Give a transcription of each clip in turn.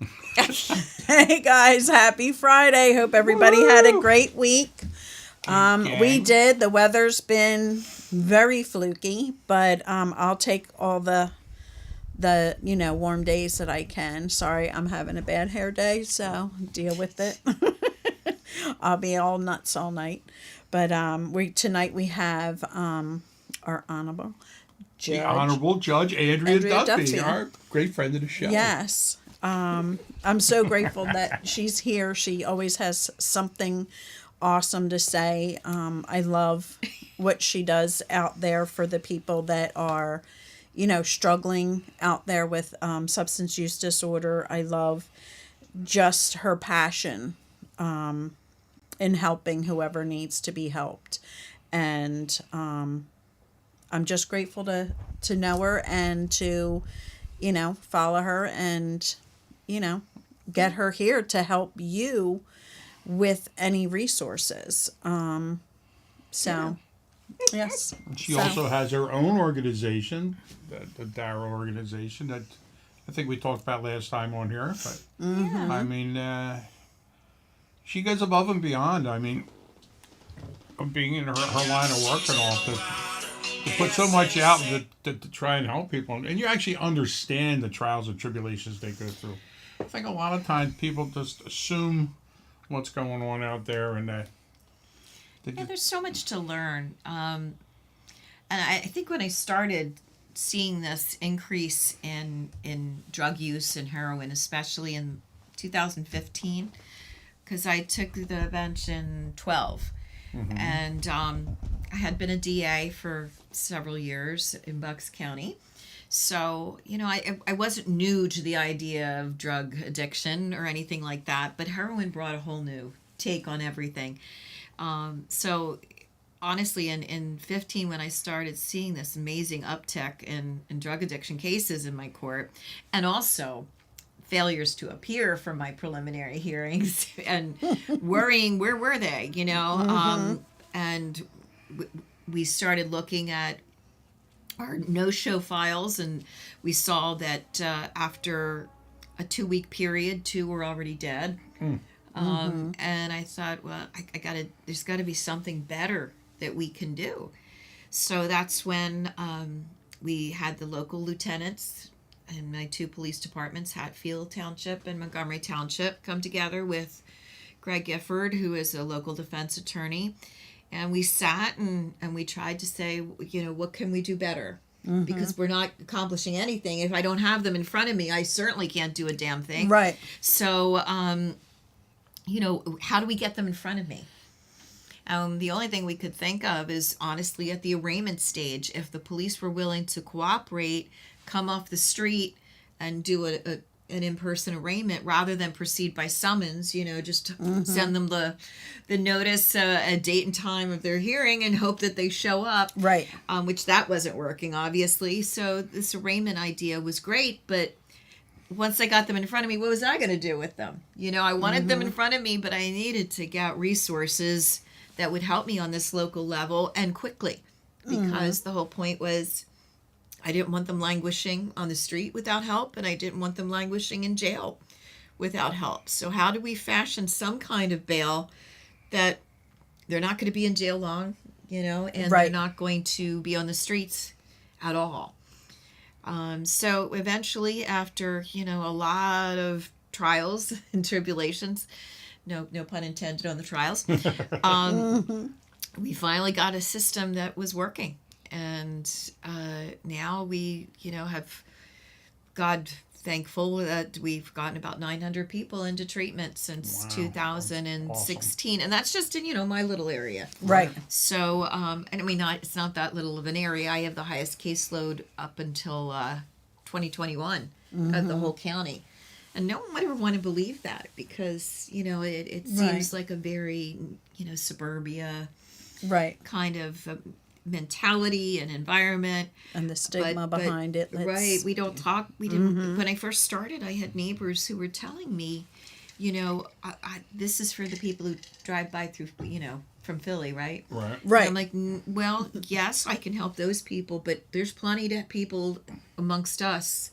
Hey guys, happy Friday. Hope everybody had a great week. We did. The weather's been very fluky, but I'll take all the warm days that I can. Sorry, I'm having a bad hair day, so deal with it. I'll be all nuts all night. But we tonight we have our honorable The judge, Honorable Judge Andrea Andrea Duffy, Duffy. our great friend of the show. Yes. I'm so grateful that she's here. She always has something awesome to say. I love what she does out there for the people that are, struggling out there with substance use disorder. I love just her passion in helping whoever needs to be helped. And I'm just grateful to know her and to, follow her and, you know, get her here to help you with any resources. So, yes. She So, also has her own organization, the Darrow organization, that I think we talked about last time on here. But I mean, she goes above and beyond. I mean, of being in her line of work and all, to put so much out to try and help people. And you actually understand the trials and tribulations they go through. I think a lot of times people just assume what's going on out there, and Yeah, there's so much to learn. And I think when I started seeing this increase in drug use and heroin, especially in 2015, because I took the bench in 12. And I had been a DA for several years in Bucks County. So, I wasn't new to the idea of drug addiction or anything like that, but heroin brought a whole new take on everything. So honestly, in 15, when I started seeing this amazing uptick in drug addiction cases in my court, and also failures to appear from my preliminary hearings and worrying, where were they, and we started looking at our no-show files, and we saw that after a 2-week period, 2 were already dead. And I thought, well, there's got to be something better that we can do. So that's when we had the local lieutenants in my 2 police departments, Hatfield Township and Montgomery Township, come together with Greg Gifford, who is a local defense attorney. And we sat and we tried to say, what can we do better? Because we're not accomplishing anything. If I don't have them in front of me, I certainly can't do a damn thing. right. So, how do we get them in front of me? The only thing we could think of is, honestly, at the arraignment stage, if the police were willing to cooperate, come off the street and do an in-person arraignment rather than proceed by summons, just send them the notice, a date and time of their hearing and hope that they show up. Right. Which that wasn't working, obviously. So this arraignment idea was great, but once I got them in front of me, what was I going to do with them? I wanted them in front of me, but I needed to get resources that would help me on this local level and quickly, because the whole point was I didn't want them languishing on the street without help, and I didn't want them languishing in jail without help. So how do we fashion some kind of bail that they're not going to be in jail long, and Right. they're not going to be on the streets at all? So eventually, after a lot of trials and tribulations, no pun intended on the trials, we finally got a system that was working, and now we have, God thankful that we've gotten about 900 people into treatment since Wow, 2016, and that's just in my little area. Right. So, and I mean, it's not that little of an area. I have the highest caseload up until 2021 of the whole county. And no one would ever want to believe that, because, it seems Right. like a very, suburbia Right. kind of mentality and environment. And the stigma But- behind it. Right. We don't talk. We didn't. When I first started, I had neighbors who were telling me, this is for the people who drive by through, from Philly, right? right. Right. I'm like, well, yes, I can help those people, but there's plenty of people amongst us,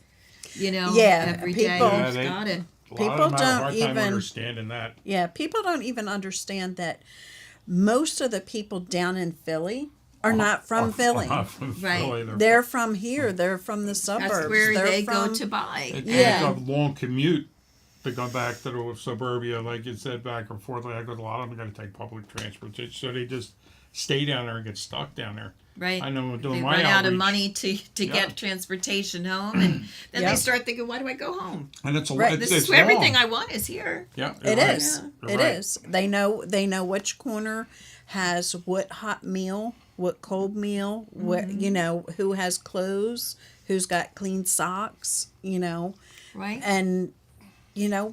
Yeah, every day people- who's got it. A lot People of them have a don't hard time even- understanding that. Yeah, people don't even understand that most of the people down in Philly are not from Philly. Not from Right. Philly. They're from here. They're from the suburbs. That's where They're they go from- to buy. It Yeah. takes a long commute to go back to the suburbia, like you said, back and forth. Like, 'cause a lot of them got to take public transportation, so they just stay down there and get stuck down there. Right. I know doing They my run out of outreach, money to Yeah. get transportation home, and then Yeah. they start thinking, "Why do I go home? and it's a Right. it's, This it's is where everything long. I want is here." Yeah, It you're right. is. You're It right. is. They know which corner has what hot meal, what cold meal, what who has clothes, who's got clean socks, Right. and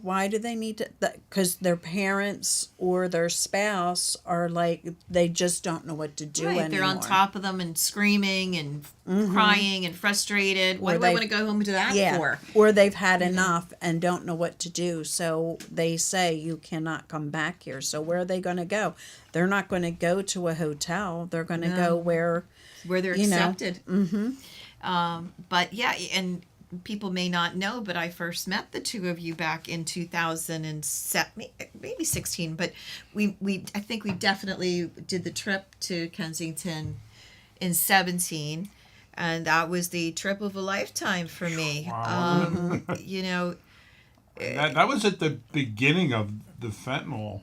why do they need to? Because their parents or their spouse are like they just don't know what to do Right. anymore. They're on top of them and screaming and crying and frustrated. What Or do I they- want to go home to that Yeah, for? or they've had enough and don't know what to do. So they say you cannot come back here. So where are they going to go? They're not going to go to a hotel. They're going to go where. Where they're You know. accepted. But yeah, and people may not know, but I first met the two of you back in 2007, maybe 16. But we I think we definitely did the trip to Kensington in 17, and that was the trip of a lifetime for me. Wow. That was at the beginning of the fentanyl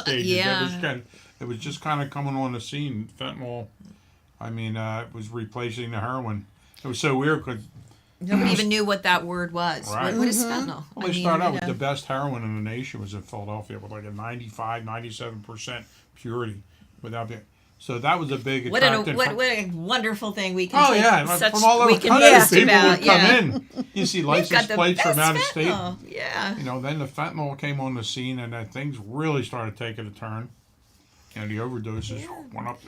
stages. yeah. It was just kind of coming on the scene. Fentanyl, I mean, it was replacing the heroin. It was so weird because Nobody even knew what that word was. Right. What is fentanyl? well, they started out with the best heroin in the nation was in Philadelphia with like a 95, 97% purity without being. So that was a big what attractant. a wonderful thing we can Oh take yeah, such from all over we the can country, boast people about. would come Yeah. in. You see We've license got the plates from best out of state. fentanyl. Yeah. Then the fentanyl came on the scene, and things really started taking a turn. And the overdoses went up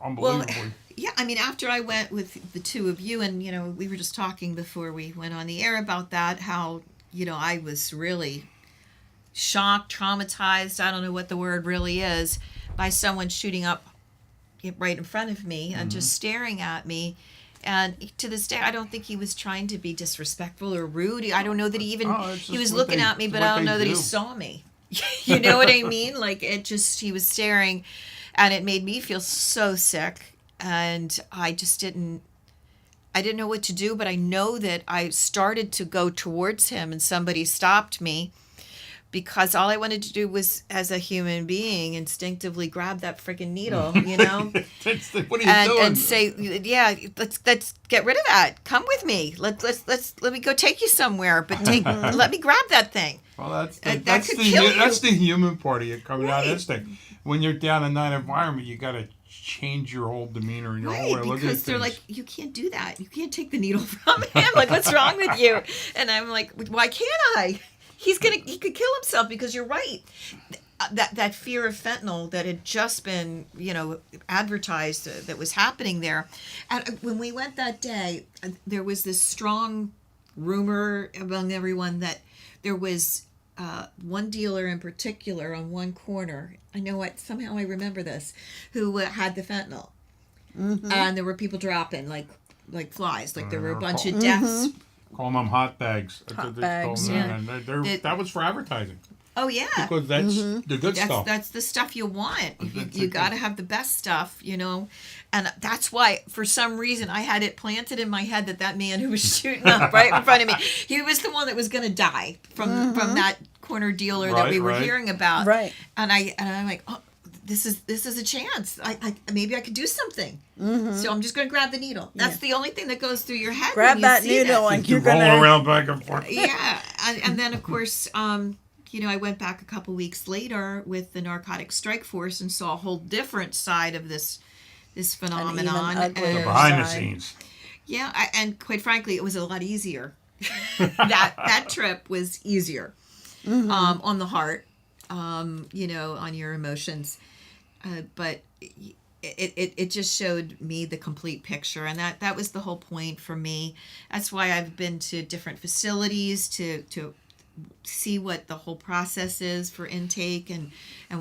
unbelievably. Yeah, I mean, after I went with the two of you, and we were just talking before we went on the air about that, how I was really shocked, traumatized. I don't know what the word really is, by someone shooting up right in front of me and just staring at me. And to this day, I don't think he was trying to be disrespectful or rude. I don't know that he even It's he just was what looking they- at me, but what I don't they know that he do. saw me. You know what I mean? Like he was staring, and it made me feel so sick. And I didn't know what to do, but I know that I started to go towards him, and somebody stopped me, because all I wanted to do was, as a human being, instinctively grab that freaking needle, What are you doing? and say, yeah, let's get rid of that. Come with me. Let me go take you somewhere, but let me grab that thing. Well, that's that could kill you. that's the human part of it coming out of Right. instinct. When you're down in that environment, you got to change your whole demeanor and your whole way Right, of looking at because they're things. like, you can't do that. You can't take the needle from him. Like, what's wrong with you? And I'm like, why can't I? He could kill himself, because you're right. That fear of fentanyl that had just been, advertised, that was happening there. And when we went that day, there was this strong rumor among everyone that there was one dealer in particular on one corner. Somehow I remember this, who had the fentanyl. And there were people dropping like flies. Like there were a bunch of deaths. Calling them hot bags. That's Hot what they bags, call them. yeah. And that was for advertising. Oh yeah. Because that's the good stuff. That's the stuff you want. That's You it. got to have the best stuff, And that's why, for some reason, I had it planted in my head that man who was shooting up right in front of me, he was the one that was going to die from that corner dealer that we were Right. hearing about. Right. And I'm like, oh, this is a chance. I maybe I could do something. So I'm just going to grab the needle. That's the only thing that goes through your head. Grab when you that see needle this. and Keep you're rolling gonna. around back and forth. Yeah, and then of course, I went back a couple weeks later with the Narcotics Strike Force and saw a whole different side of this phenomenon. uglier And, Behind the side. scenes. yeah, and quite frankly, it was a lot easier. that trip was easier on the heart, on your emotions, but. It just showed me the complete picture, and that was the whole point for me. That's why I've been to different facilities to see what the whole process is for intake and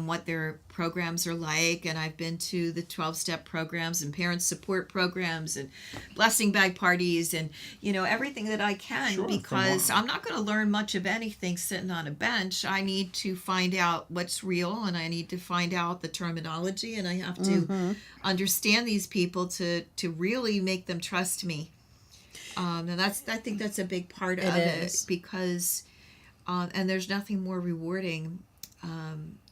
what their programs are like. And I've been to the 12-step programs and parent support programs and blessing bag parties and, everything that I can, Sure, because I'm not going to learn much of anything sitting on a bench. I need to find out what's real, and I need to find out the terminology, and I have to understand these people to really make them trust me. And I think that's a big part of is. it, because and there's nothing more rewarding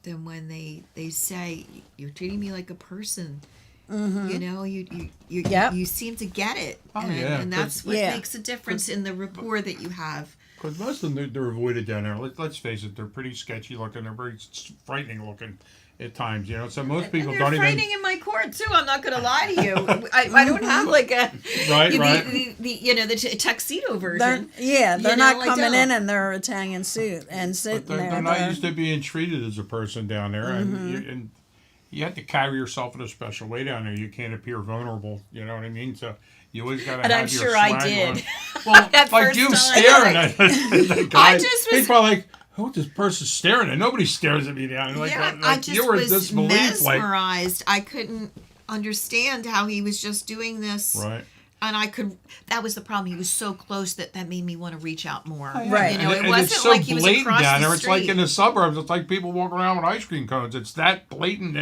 than when they say, you're treating me like a person. You seem to get it. Oh, and, yeah, and that's what yeah. makes a difference in the rapport that you have. Because most of them, they're avoided down there. Let's face it, they're pretty sketchy looking. They're very frightening looking at times, So most people And don't they're even. frightening in my court too. I'm not going to lie to you. I don't have like a Right. the tuxedo version. They're I not coming don't. in their Italian suit and sitting But they're there. not used to being treated as a person down there, and you have to carry yourself in a special way down there. You can't appear vulnerable. You know what I mean? So you always got to have And I'm your sure I swag did. on. Well, That like first you time. staring at the guy. just He's was- probably like, "Who's this person staring at?" Nobody stares at me down there. I just you were in was disbelief. mesmerized. I couldn't understand how he was just doing this. Right. And that was the problem. He was so close that made me want to reach out more. Right. It and wasn't it's so like he was blatant across down the there. It's like street. in the suburbs. It's like people walking around with ice cream cones. It's that blatant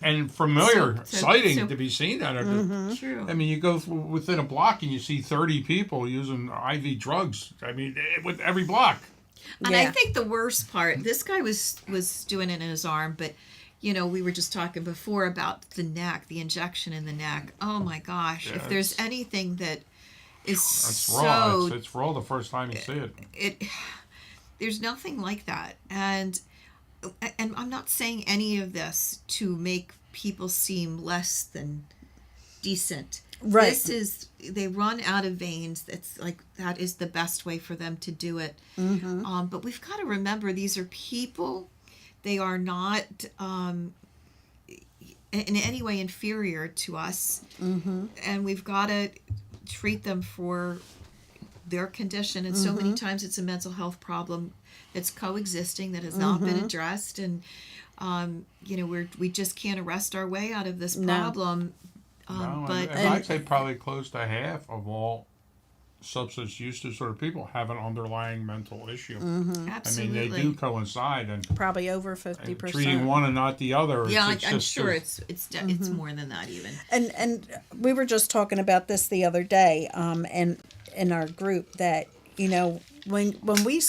and familiar So- sighting to be seen down there. True. I mean, you go within a block and you see 30 people using IV drugs. I mean, with every block. And I Yeah. think the worst part, this guy was doing it in his arm, but we were just talking before about the neck, the injection in the neck. Oh my gosh! Yeah, if there's anything that is It's raw. so It's raw the first time you see it. there's nothing like that, and I'm not saying any of this to make people seem less than decent. Right. They run out of veins. It's like that is the best way for them to do it. But we've got to remember, these are people. They are not in any way inferior to us, and we've got to treat them for their condition. And so many times it's a mental health problem that's coexisting, that has not been addressed, and we just can't arrest our way out of this problem. No, But and I'd say probably close to half of all substance use disorder people have an underlying mental issue. absolutely, I mean, they do coincide, and Probably over 50%. treating one and not the other. Yeah, it's I'm just sure it's more than that even. And we were just talking about this the other day, and in our group, that when we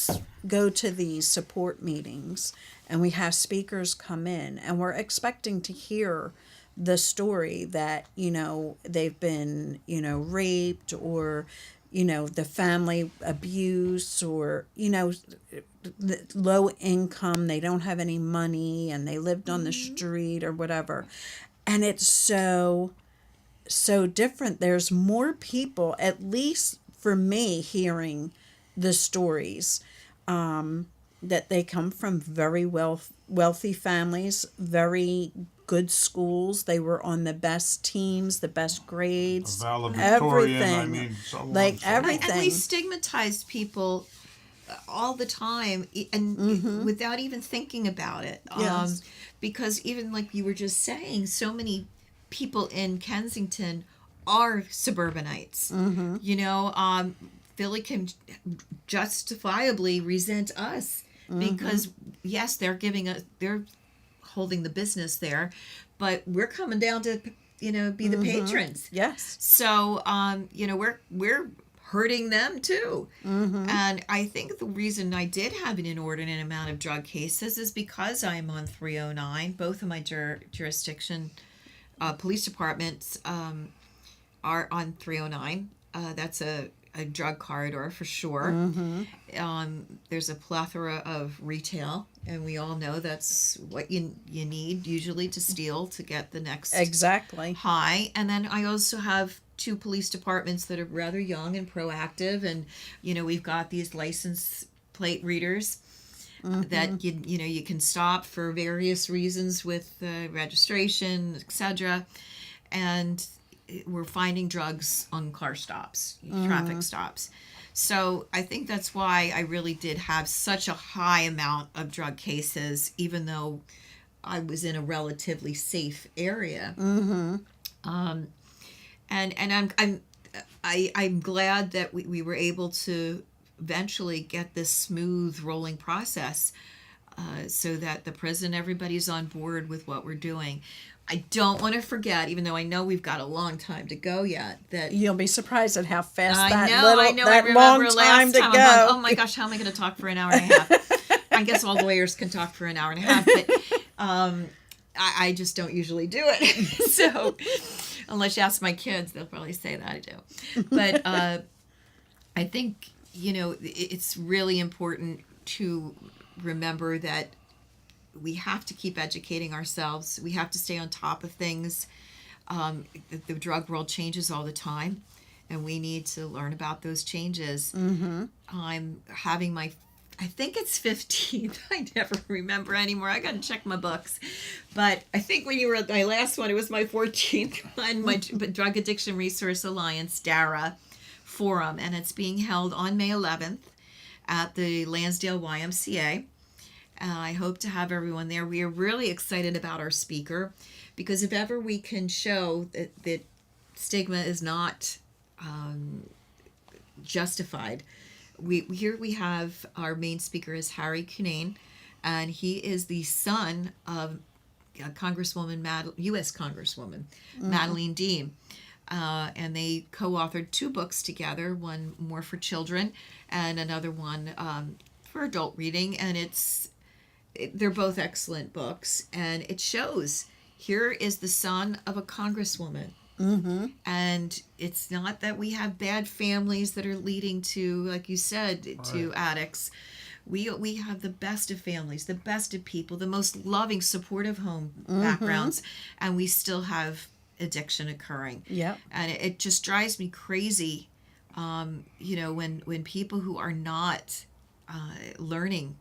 go to these support meetings and we have speakers come in and we're expecting to hear the story that they've been raped, or the family abuse, or the low income, they don't have any money and they lived on the street or whatever, and it's so different. There's more people, at least for me, hearing the stories, that they come from very wealthy families, very good schools. They were on the best teams, the best grades, valedictorian. I everything. mean, so on Like and so forth. everything. And we stigmatize people all the time, and without even thinking about it. Yes. Because even like you were just saying, so many people in Kensington are suburbanites. Philly can justifiably resent us because yes, they're holding the business there, but we're coming down to be the patrons. Yes. So we're hurting them too. And I think the reason I did have an inordinate amount of drug cases is because I'm on 309. Both of my jurisdiction police departments are on 309. That's a drug corridor for sure. There's a plethora of retail, and we all know that's what you need usually to steal to get the next Exactly. high. And then I also have 2 police departments that are rather young and proactive, and we've got these license plate readers that you can stop for various reasons with registration, etc. And we're finding drugs on car stops, traffic stops. So I think that's why I really did have such a high amount of drug cases, even though I was in a relatively safe area. I'm glad that we were able to eventually get this smooth rolling process, so that the prison, everybody's on board with what we're doing. I don't want to forget, even though I know we've got a long time to go yet, that You'll be surprised at how fast I that know, I that remember long last time to I'm go. like, oh my gosh, how am I going to talk for an hour and a half? I guess all lawyers can talk for an hour and a half, but I just don't usually do it. So, unless you ask my kids, they'll probably say that I do. But I think, it's really important to remember that we have to keep educating ourselves. We have to stay on top of things. The drug world changes all the time, and we need to learn about those changes. I'm having I think it's 15th. I never remember anymore. I got to check my books. But I think when you were at my last one, it was my 14th one, my Drug Addiction Resource Alliance, DARA Forum. And it's being held on May 11th at the Lansdale YMCA. I hope to have everyone there. We are really excited about our speaker, because if ever we can show that stigma is not justified, we have our main speaker is Harry Cunnane, and he is the son of Congresswoman U.S. Congresswoman Madeleine Dean, and they co-authored 2 books together, one more for children and another one for adult reading, and they're both excellent books, and it shows here is the son of a congresswoman. And it's not that we have bad families that are leading to, like you said, to addicts. We have the best of families, the best of people, the most loving, supportive home backgrounds, and we still have addiction occurring. Yeah. And it just drives me crazy, when people who are not learning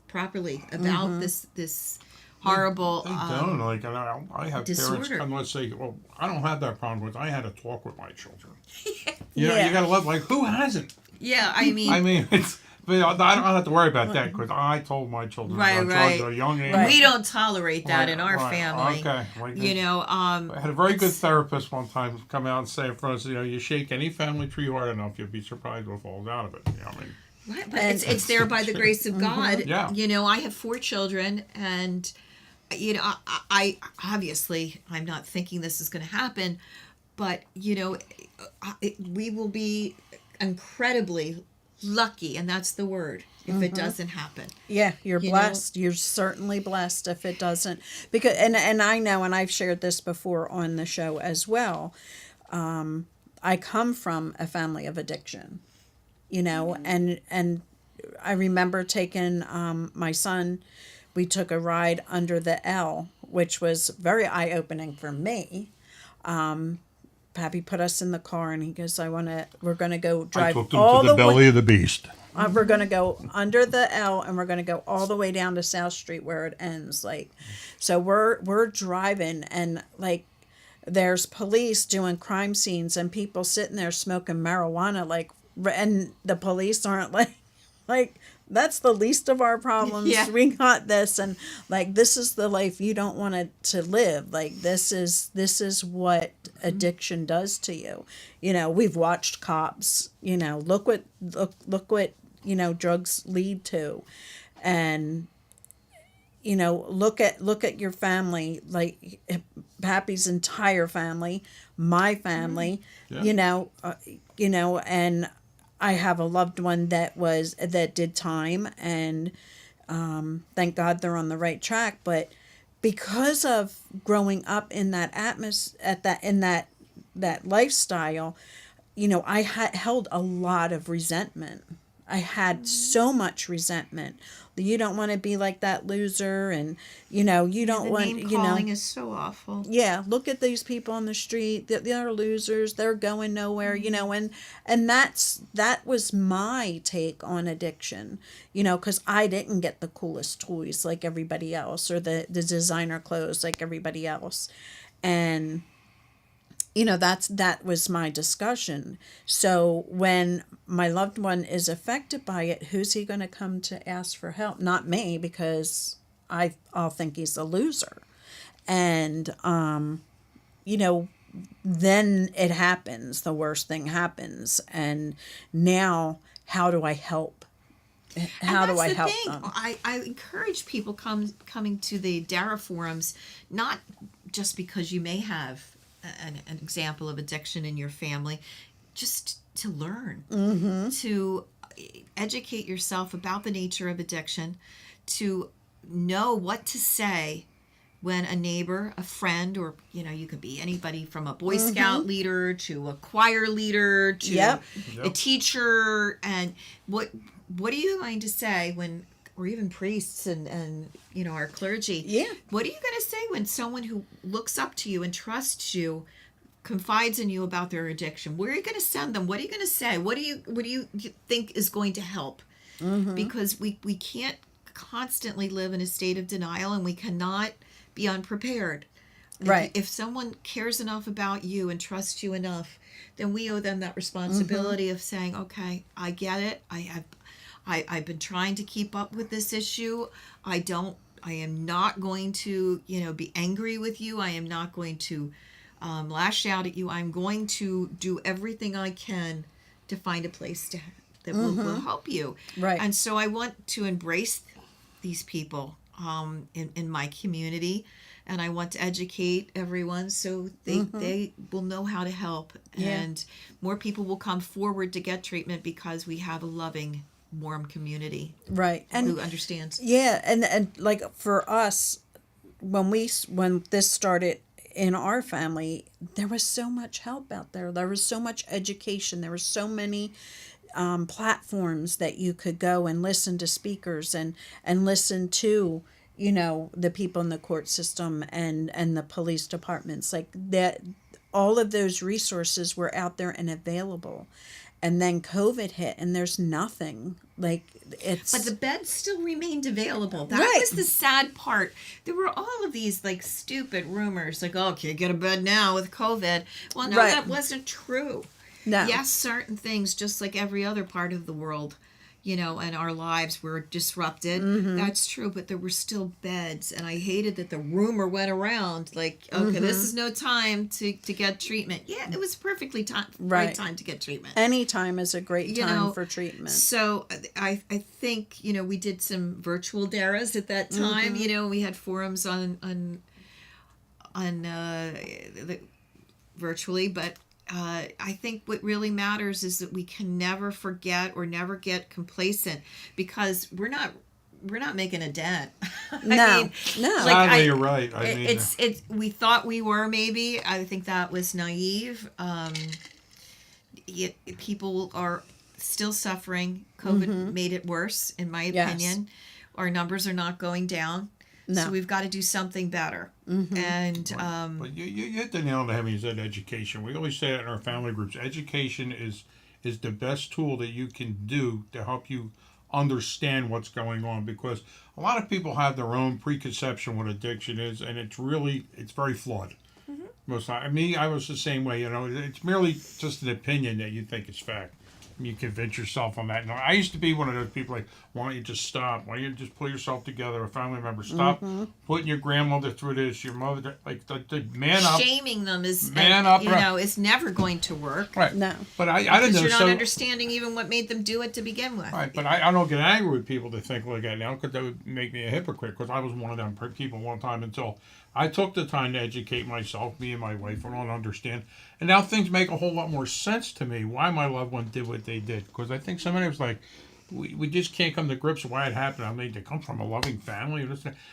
properly about this horrible They don't. Like, I have disorder. parents come and say, well, I don't have that problem with, I had a talk with my children. You know, Yeah. you got to love, like, who hasn't? Yeah, I mean, It's, but I don't have to worry about that, because I told my children about drugs at a young age. we don't tolerate that in our Right, family. Okay. Like, I I had a very good therapist one time come out and say in front of us, you shake any family tree hard enough, you'll be surprised what falls out of it. Right, but it's there by the grace of God. Yeah. I have 4 children, and I obviously I'm not thinking this is going to happen, but we will be incredibly lucky, and that's the word, if it doesn't happen. Yeah, you're blessed. You're certainly blessed if it doesn't. Because and I know, and I've shared this before on the show as well. I come from a family of addiction, and I remember taking my son. We took a ride under the L, which was very eye-opening for me. Pappy put us in the car, and he goes, we're going to go drive all the way. of the beast. We're going to go under the L, and we're going to go all the way down to South Street where it ends. So we're driving, and there's police doing crime scenes and people sitting there smoking marijuana, and the police aren't like that's the least of our problems. Yeah. We got this, and this is the life you don't want to live. This is what addiction does to you. We've watched Cops. Look what drugs lead to, and look at your family, Pappy's entire family, my family. Yeah. And I have a loved one that did time, and thank God they're on the right track. But because of growing up in that that lifestyle, I held a lot of resentment. I had so much resentment. You don't want to be like that loser, and you don't want name calling is so awful. Yeah, look at these people on the street. They're losers. They're going nowhere. And that was my take on addiction. Because I didn't get the coolest toys like everybody else, or the designer clothes like everybody else, and that was my discussion. So when my loved one is affected by it, who's he going to come to ask for help? Not me, because I'll think he's a loser. And you know, then it happens. The worst thing happens, and now how do I help? How do I help them? I encourage people coming to the DARA forums, not just because you may have an example of addiction in your family, just to learn, to educate yourself about the nature of addiction, to know what to say when a neighbor, a friend, or you could be anybody from a Boy Scout leader to a choir leader to a teacher, and what are you going to say when, or even priests and our clergy? Yeah. What are you going to say when someone who looks up to you and trusts you confides in you about their addiction? Where are you going to send them? What are you going to say? What do you think is going to help? Because we can't constantly live in a state of denial, and we cannot be unprepared. Right. If someone cares enough about you and trusts you enough, then we owe them that responsibility of saying, okay, I get it. I've been trying to keep up with this issue. I am not going to, be angry with you. I am not going to lash out at you. I'm going to do everything I can to find a place that will help you. Right. And so I want to embrace these people in my community, and I want to educate everyone so they will know how to help. Yeah. And more people will come forward to get treatment because we have a loving, warm community, Right. And who understands. yeah, and like for us, when this started in our family, there was so much help out there. There was so much education. There were so many platforms that you could go and listen to speakers and listen to the people in the court system and the police departments, like that. All of those resources were out there and available. And then COVID hit, and there's nothing. Like, it's... But the beds still remained available. That Right. was the sad part. There were all of these, like, stupid rumors, like, oh, can't get a bed now with COVID. Well, no, Right. that wasn't true. No. Yes, certain things, just like every other part of the world, and our lives were disrupted. That's true, but there were still beds. And I hated that the rumor went around, like, okay, this is no time to get treatment. Yeah, it was perfectly right Right. time to get treatment. Any time is a great You time know, for treatment. So I think we did some virtual DARAs at that time. We had forums on virtually, but I think what really matters is that we can never forget or never get complacent, because we're not making a dent. No. Sadly, you're right. I mean, it's we thought we were, maybe. I think that was naive. People are still suffering. COVID made it worse, in my Yes. opinion. Our numbers are not going down. No. So we've got to do something better. And but you hit the nail on the head when you said education. We always say that in our family groups. Education is the best tool that you can do to help you understand what's going on, because a lot of people have their own preconception what addiction is, and it's very flawed. Most I was the same way. It's merely just an opinion that you think is fact. You convince yourself on that. I used to be one of those people like, why don't you just stop? Why don't you just pull yourself together? A family member, stop putting your grandmother through this. Your mother, like the man up. shaming them is is never going to work. Right. No. But I didn't Because know. you're not So, understanding even what made them do it to begin with. right. But I don't get angry with people that think like that now, because that would make me a hypocrite. Because I was one of them people one time until I took the time to educate myself, me and my wife, and all understand. And now things make a whole lot more sense to me why my loved one did what they did. Because I think somebody was like, we just can't come to grips with why it happened. I mean, they come from a loving family.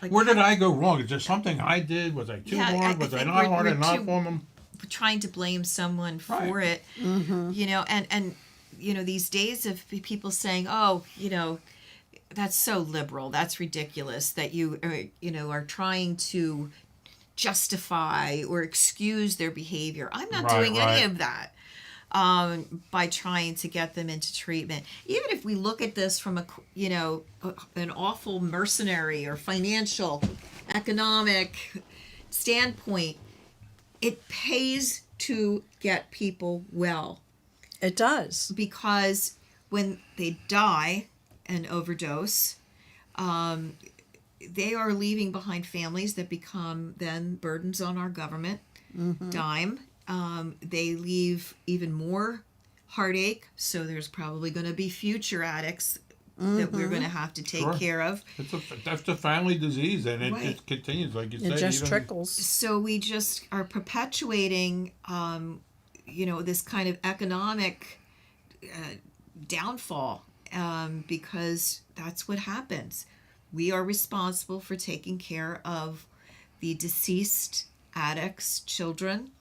Where did I go wrong? Is there something I did? Was I too hard? Was I not hard enough on them? Trying to blame someone for it, and these days of people saying, oh, that's so liberal, that's ridiculous, that you are trying to justify or excuse their behavior. I'm not doing any of that by trying to get them into treatment. Even if we look at this from an awful mercenary or financial, economic standpoint, it pays to get people well, It does. because when they die and overdose, they are leaving behind families that become then burdens on our government dime. They leave even more heartache, so there's probably going to be future addicts that we're going to have to take Sure. care of. That's a family disease, and it Right. just continues, like you It said. just even, trickles. So we just are perpetuating, this kind of economic downfall, because that's what happens. We are responsible for taking care of the deceased addicts' children.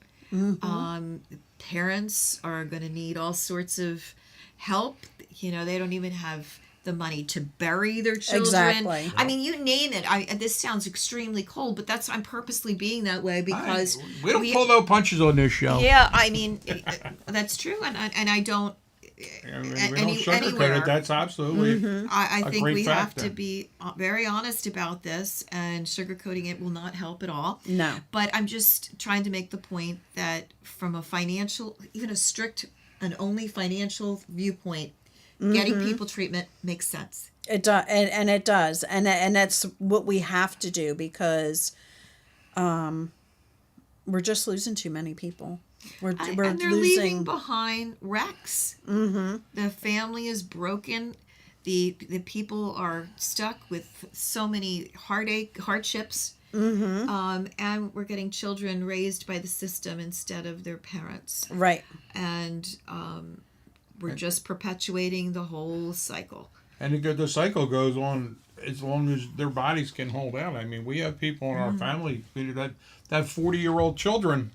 Parents are going to need all sorts of help. They don't even have the money to bury their children. Exactly. I mean, you name it. This sounds extremely cold, but I'm purposely being that way because we don't pull no punches on this show. yeah, I mean, that's true, and I don't. I mean, we Any- don't sugarcoat anywhere. it. That's absolutely. I A think great we have to factor. be very honest about this, and sugarcoating it will not help at all. No. But I'm just trying to make the point that from a financial, even a strict and only financial viewpoint, getting people treatment makes sense. It does, and it does, and that's what we have to do, because we're just losing too many people. We're And they're losing. leaving behind wrecks. The family is broken. The people are stuck with so many hardships. And we're getting children raised by the system instead of their parents. Right. And we're just perpetuating the whole cycle. And the cycle goes on as long as their bodies can hold out. I mean, we have people in our family that 40-year-old children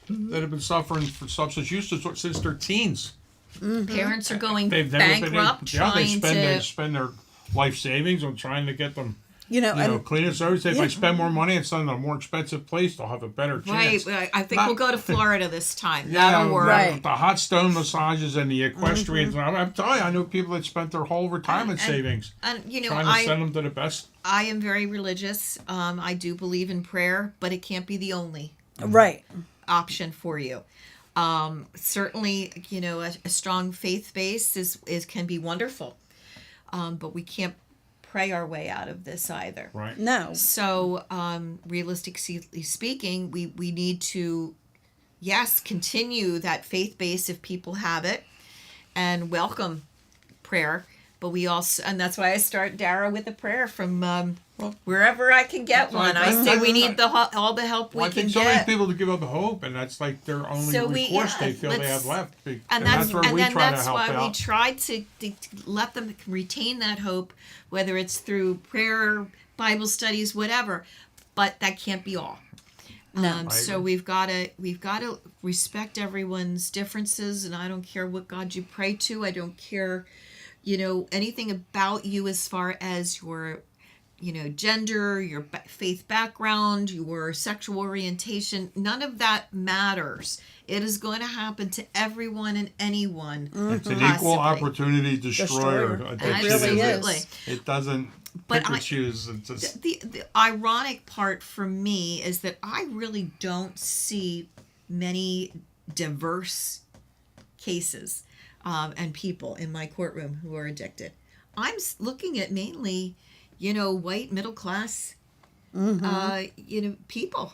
that have been suffering from substance use since their teens. Parents are going They've never bankrupt they trying they to. spend their life savings on trying to get them, And clean and service. If I Yeah. spend more money and send them a more expensive place, they'll have a better chance. Right, I think Not- we'll go to Florida this time. Yeah, That'll work. Right. the hot stone massages and the equestrians. I'm telling you, I know people that spent their whole retirement savings And trying to send them to the best. I am very religious. I do believe in prayer, but it can't be the only right. option for you. Certainly, a strong faith base is can be wonderful, but we can't pray our way out of this either. Right. No. So, realistically speaking, we need to, yes, continue that faith base if people have it, and welcome prayer. But we also, and that's why I start Dara with a prayer from wherever I can get one. I say we need all the help we I can think so many get. people to give up hope, and that's like their only So recourse they feel they let's- have left. And that's where we try to that's help why we out. try to let them retain that hope, whether it's through prayer, Bible studies, whatever. But that can't be all. No. So we've got to respect everyone's differences, and I don't care what God you pray to. I don't care, anything about you as far as your, gender, your faith background, your sexual orientation. None of that matters. It is going to happen to everyone and anyone. It's an equal possibly. opportunity destroyer. Destroyer. addiction It really is. is. It doesn't But pick and choose. It's just The ironic part for me is that I really don't see many diverse cases and people in my courtroom who are addicted. I'm looking at mainly, white middle class, people.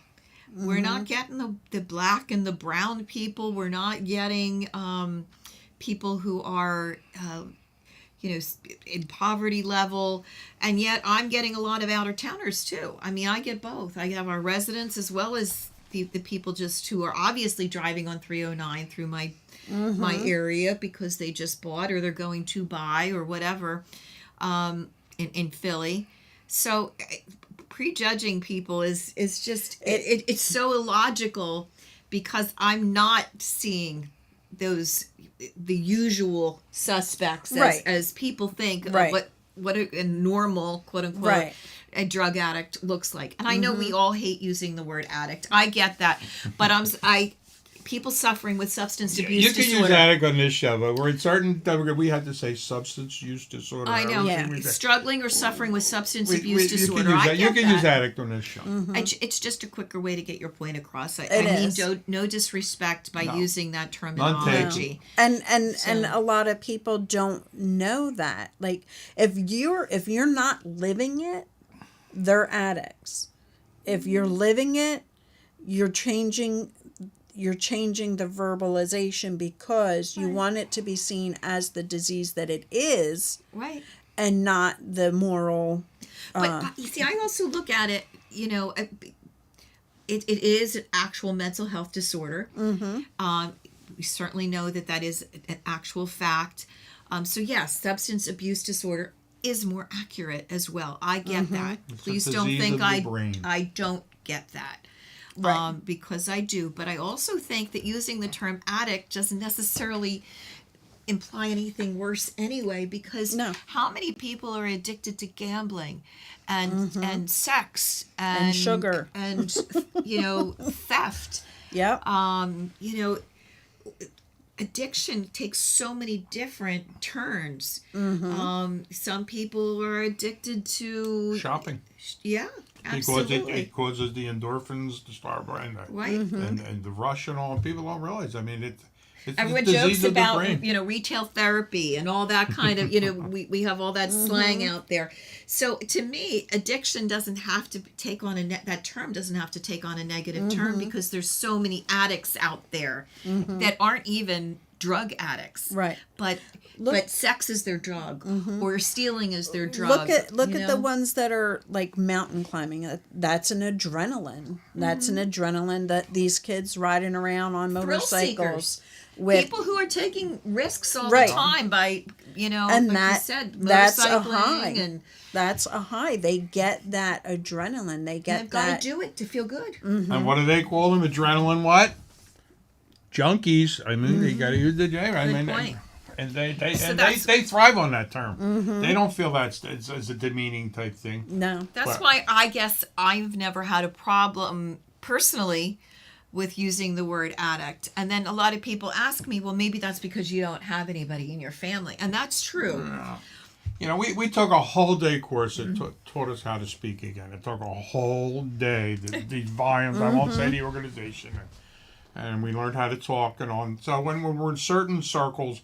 We're not getting the black and the brown people. We're not getting people who are in poverty level, and yet I'm getting a lot of out-of-towners too. I mean, I get both. I have our residents as well as the people just who are obviously driving on 309 through my area because they just bought or they're going to buy or whatever in Philly. So prejudging people is just it's so illogical because I'm not seeing the usual suspects Right. as people think Right. of what a normal quote unquote Right. a drug addict looks like. And I know we all hate using the word addict. I get that, but people suffering with substance You abuse can use disorder. addict on this show, but we're in certain we have to say substance use disorder. I know, Yeah. struggling or suffering with substance We- abuse you disorder. can use I that. get You can that. use addict on this show. It's just a quicker way to get your point across. I It mean, is. no disrespect by No. using that taken. terminology. and So- a lot of people don't know that. Like if you're not living it, they're addicts. If you're living it, you're changing the verbalization because you want it to be seen as the disease that it is Right. and not the moral. But you see, I also look at it, it is an actual mental health disorder. We certainly know that is an actual fact. So yes, substance abuse disorder is more accurate as well. I get that. It's a Please don't disease think of the brain. I don't get that. Right. Because I do. But I also think that using the term addict doesn't necessarily imply anything worse anyway, because No. how many people are addicted to gambling and sex And sugar. and theft? Yep. Addiction takes so many different turns. Some people are addicted to Shopping. yeah, Because absolutely. it causes the endorphins to start and Right. and the rush and all. People don't realize. I mean, it's Everyone a disease jokes of the about brain. retail therapy and all that kind of we have all that slang out there. So to me, addiction doesn't have to take on that term doesn't have to take on a negative term, because there's so many addicts out there that aren't even drug addicts. Right. But sex is their drug, or stealing is their drug. Look at the ones that are like mountain climbing. That's an adrenaline. That's an adrenaline that these kids riding around on Thrill motorcycles seekers. with. People who are taking risks all Right. the time by And like that you said, that's a motorcycling high. and That's a high. They get that adrenaline. They get they've got that. to do it to feel good. And what do they call them? Adrenaline what? Junkies. I mean, they got to use the J. I Good mean, point. and they that's- they thrive on that term. They don't feel that's it's a demeaning type thing. No. That's Well- why I guess I've never had a problem personally with using the word addict. And then a lot of people ask me, well, maybe that's because you don't have anybody in your family. And that's true. You know, we took a whole day course that taught us how to speak again. It took a whole day. These volumes, I won't say the organization, and we learned how to talk and on. So when we're in certain circles,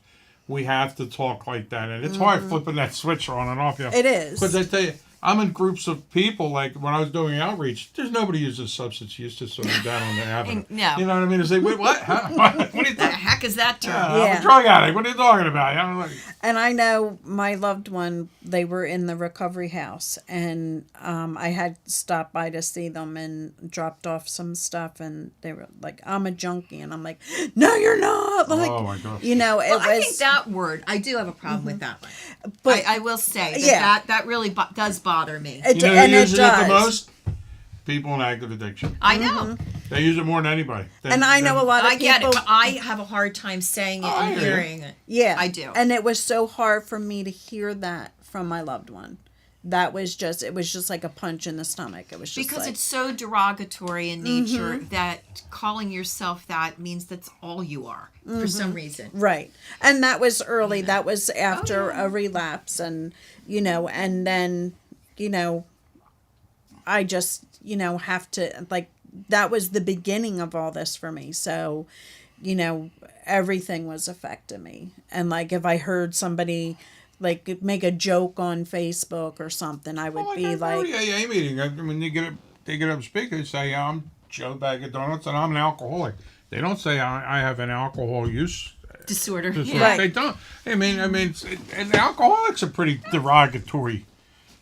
we have to talk like that, and it's hard flipping that switch on and off. It is. Because I tell you, I'm in groups of people, like when I was doing outreach, there's nobody uses substance use disorder down on the avenue. No. You know what I mean? It's like, wait, what? Huh? What are you The talking heck is that term? I'm Yeah. a drug addict. What are you talking about? I'm like, And I know my loved one, they were in the recovery house, and I had stopped by to see them and dropped off some stuff, and they were like, I'm a junkie. And I'm like, no, you're not. Like, oh my gosh. you know, it Well, was. I think that word, I do have a problem with that one. But- I will say that Yeah. that really does bother me. It, You know and who it uses does. it the most? People in active addiction. I know. They use it more than anybody. And I know a lot of I get people. it, but I have a hard time saying it I and hear you. hearing it. Yeah, I do. And it was so hard for me to hear that from my loved one. That was just, it was just like a punch in the stomach. It was just Because like, it's so derogatory in nature that calling yourself that means that's all you are for some reason. right. And that was early. That was after yeah. a relapse, and and then I just have to, like, that was the beginning of all this for me. So everything was affecting me. And like if I heard somebody like make a joke on Facebook or something, I would be like, every AA meeting, when they get up and speak, they say, I'm Joe Bag of Donuts and I'm an alcoholic. They don't say I have an alcohol use Disorder. disorder. Yeah. Right. They don't. I mean, and alcoholic's a pretty derogatory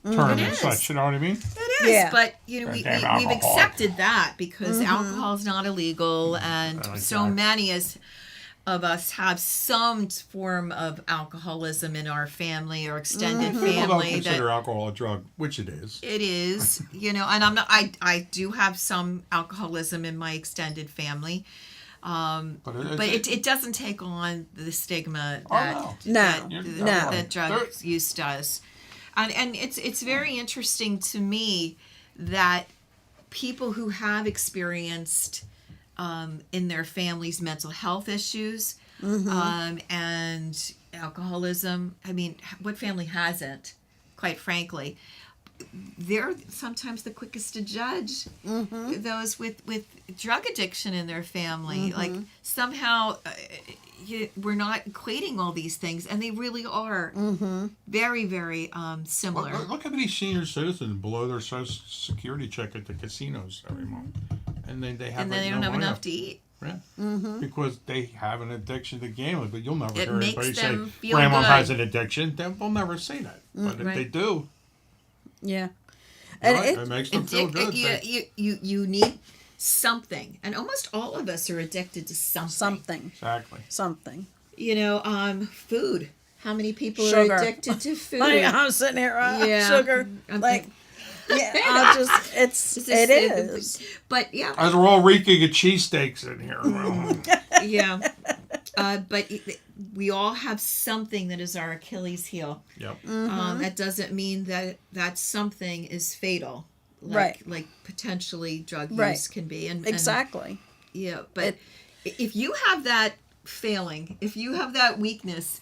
term It and is. such. You know what I mean? It is, Yeah. but we've Goddamn alcoholic. accepted that because alcohol is not illegal, and so Exactly. many of us have some form of alcoholism in our family or extended People don't family consider that alcohol a drug, which it is. it is, and I'm not. I do have some alcoholism in my extended family. But it doesn't take on the stigma that no. that, No. that, No. that drug use does. And it's very interesting to me that people who have experienced in their families mental health issues, and alcoholism. I mean, what family hasn't, quite frankly? They're sometimes the quickest to judge those with drug addiction in their family. Like, somehow we're not equating all these things, and they really are very, very similar. Look how many senior citizens blow their Social Security check at the casinos every month, and then they have and then they don't have enough to eat. Yeah. Because they have an addiction to gambling, but you'll never It hear makes anybody say them feel grandma good. has an addiction. They'll never say that, but if Right. they do, Yeah. And right, it, it makes them feel good. You need something, and almost all of us are addicted to something. Exactly. You know, food. How many people Sugar. are addicted to food? like, I'm sitting here, Yeah. sugar. Like, yeah, I just, it is. But yeah, As we're all reeking of cheesesteaks in here. Well, yeah. But we all have something that is our Achilles heel. yep. That doesn't mean that something is fatal. Right. Like potentially drug use Right. can be. And Exactly. yeah, but if you have that failing, if you have that weakness,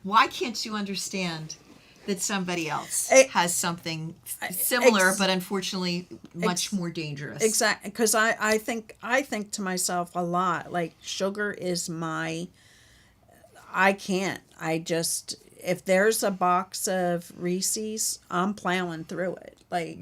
why can't you understand that somebody else has something similar, but unfortunately much more dangerous? Exactly. Because I think to myself a lot, like, sugar is I can't. I just, if there's a box of Reese's, I'm plowing through it. Like,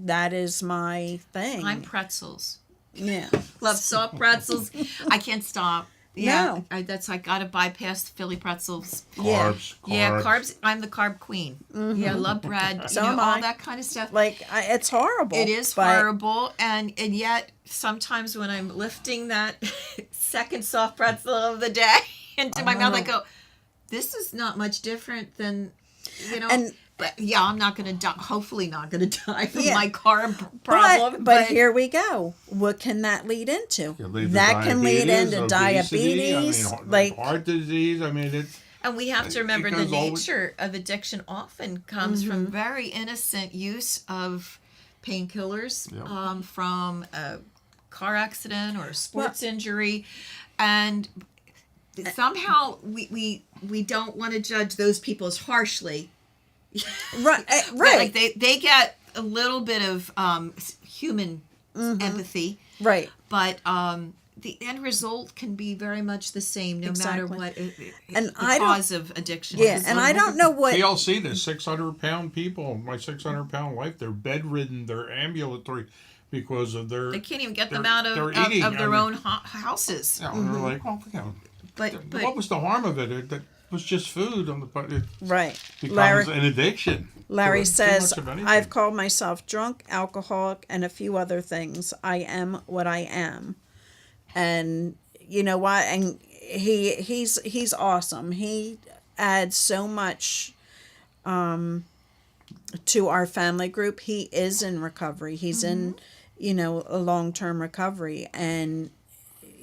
that is my thing. I'm pretzels. Yeah. Love soft pretzels. I can't stop. Yeah, No. I gotta bypass Philly pretzels. Yeah. Carbs. Yeah, carbs. I'm the carb queen. Yeah, I love bread. So you know, am all I. that kind of stuff. Like, it's horrible. It is but- horrible, and yet sometimes when I'm lifting that second soft pretzel of the day into my mouth, I go, "This is not much different than, you know." And- but yeah, I'm not gonna die. Hopefully, not gonna die from Yeah. my carb problem. But here we go. What can that lead into? Can lead to That can lead diabetes, into obesity, diabetes. I mean, like, heart disease. I mean, it's And we have to remember the goes all with- nature of addiction often comes from very innocent use of painkillers, Yep. from a car accident or a sports injury, and somehow we don't want to judge those people as harshly. right. But, Right. like they get a little bit of human empathy, right. but the end result can be very much the same, no matter Exactly. what And the I don't- cause of addiction. Yeah. is. And I don't know what. TLC, the 600-pound people, my 600-pound wife, they're bedridden, they're ambulatory because of their. They can't even get them they're- out they're of eating, of I their mean- own houses. You know, they're like, well, you know, But what was the harm of it? That was just food, but it Right. becomes Larry, an addiction. Larry Too says, much of anything. I've called myself drunk, alcoholic, and a few other things. I am what I am. And you know what? And he's awesome. He adds so much to our family group. He is in recovery. He's in, a long-term recovery. And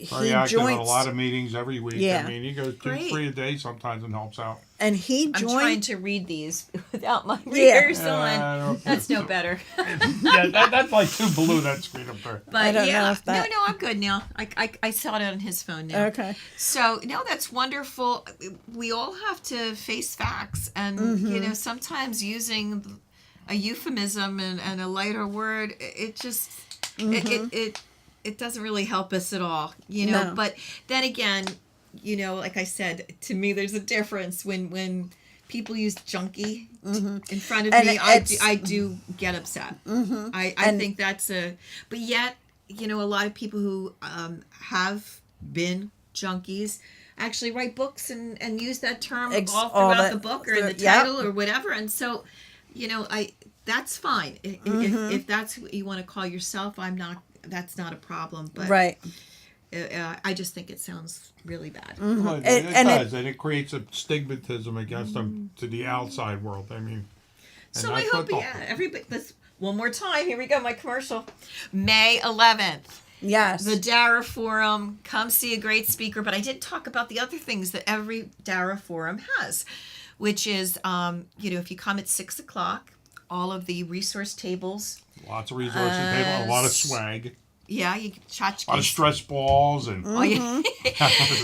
Very he active at a joins, lot of meetings every week. Yeah. I mean, he goes 2-3 a day sometimes and helps out. and he I'm trying joined, to read these without my Yeah. readers on. That's no better. Yeah, that's like too blue, that screen up there. But I don't know yeah, if that- no, I'm good now. I saw it on his phone now. okay. So no, that's wonderful. We all have to face facts, and sometimes using a euphemism and a lighter word, it just it doesn't really help us at all, No. But then again, like I said, to me, there's a difference when people use junkie in front of And me. it's- I do get upset. I And- think that's but yet, a lot of people who have been junkies actually write books and use that term all all throughout that- the book or in the yep. title or whatever. And so, that's fine. If that's what you want to call yourself, that's not a problem. But Right. I just think it sounds really bad. Well, it And does, and it creates a stigmatism against them to the outside world. I mean, and So I that's hope, what everybody, let's, one more time. Here we go, my commercial. May 11th, Yes. the Dara Forum. Come see a great speaker. But I did talk about the other things that every Dara Forum has, which is, if you come at 6 o'clock, all of the resource tables. lots of resources, a lot of swag. Yeah, you A lot of tchotchkes. stress balls and Oh, yeah.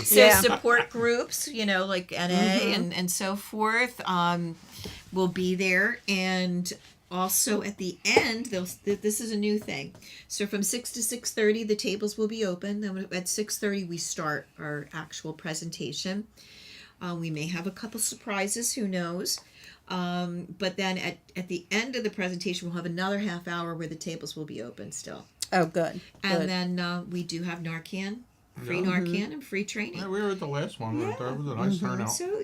So Yeah. support groups, like NA and so forth, will be there. And also at the end, this is a new thing. So from 6 to 6:30, the tables will be open. Then at 6:30, we start our actual presentation. We may have a couple surprises, who knows? But then at the end of the presentation, we'll have another half hour where the tables will be open still. Oh, good. And Good. then we do have Narcan, free Yeah. Narcan and free training. Yeah, we were at the last one. Right there. It was a nice turnout. So,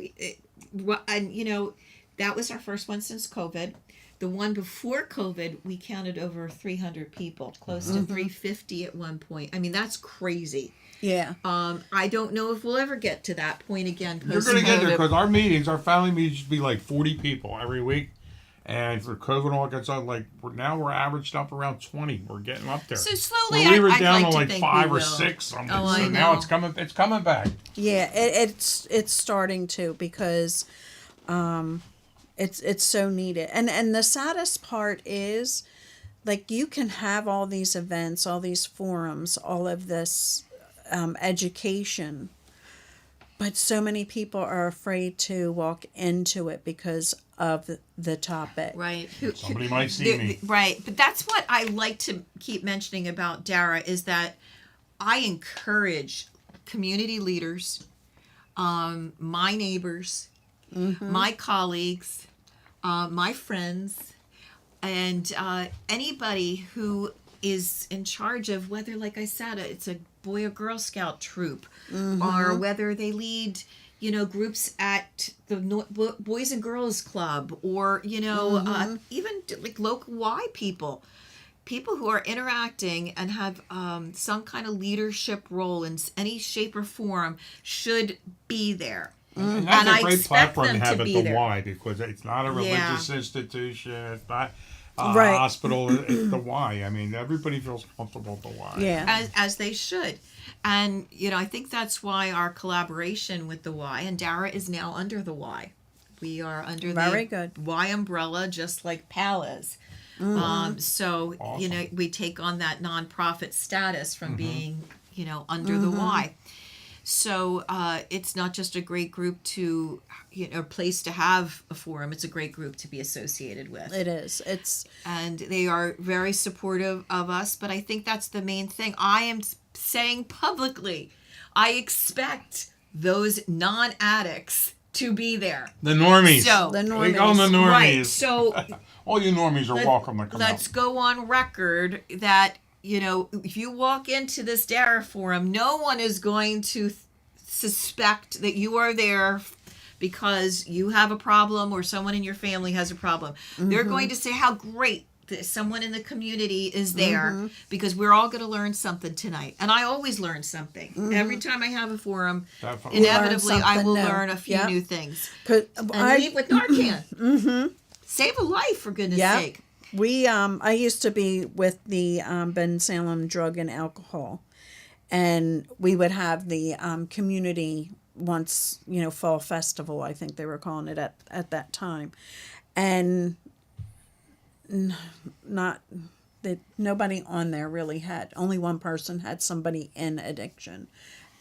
and that was our first one since COVID. The one before COVID, we counted over 300 people, close to 350 at one point. I mean, that's crazy. Yeah. I don't know if we'll ever get to that point again. You're going to get there because our family meetings should be like 40 people every week. And for COVID all gets out, we're averaged up around 20. We're getting up there. So slowly, Well, we were I'd down like to to like think 5 we or will. 6 something. Oh, so I now know. it's coming back. Yeah, it's starting to, because it's so needed. And the saddest part is, you can have all these events, all these forums, all of this education, but so many people are afraid to walk into it because of the topic. Right. Somebody might see me. Right. But that's what I like to keep mentioning about Dara, is that I encourage community leaders, my neighbors, my colleagues, my friends, and anybody who is in charge of, whether, like I said, it's a Boy or Girl Scout troop, or whether they lead, groups at the Boys and Girls Club, or, even like local Y people who are interacting and have some kind of leadership role in any shape or form should be there. And that's And a I great expect platform to them to have at be the there. Y, because it's not a religious Yeah. institution. It's not a Right. hospital. It's the Y. I mean, everybody feels comfortable at the Y. Yeah. As they should. And, I think that's why our collaboration with the Y, and Dara is now under the Y. We are under Very the good. Y umbrella, just like PAL is. So, Awesome. we take on that nonprofit status from being, under the Y. So it's not just a great group to, a place to have a forum. It's a great group to be associated with. It is. It's And they are very supportive of us. But I think that's the main thing. I am saying publicly, I expect those non-addicts to be there. The normies. So- The We call them the normies. Right. So All you normies are welcome to come let's out. go on record that, if you walk into this Dara forum, no one is going to suspect that you are there because you have a problem or someone in your family has a problem. They're going to say how great that someone in the community is there, because we're all going to learn something tonight. And I always learn something. Every time I have a forum, Definitely. inevitably I something will new. learn a few Yep. new things. 'cause And leave with Narcan. Save a life, for goodness Yep. sake. We I used to be with the Ben Salem Drug and Alcohol, and we would have the community once, fall festival, I think they were calling it at that time, and not that nobody on there really had, only one person had somebody in addiction,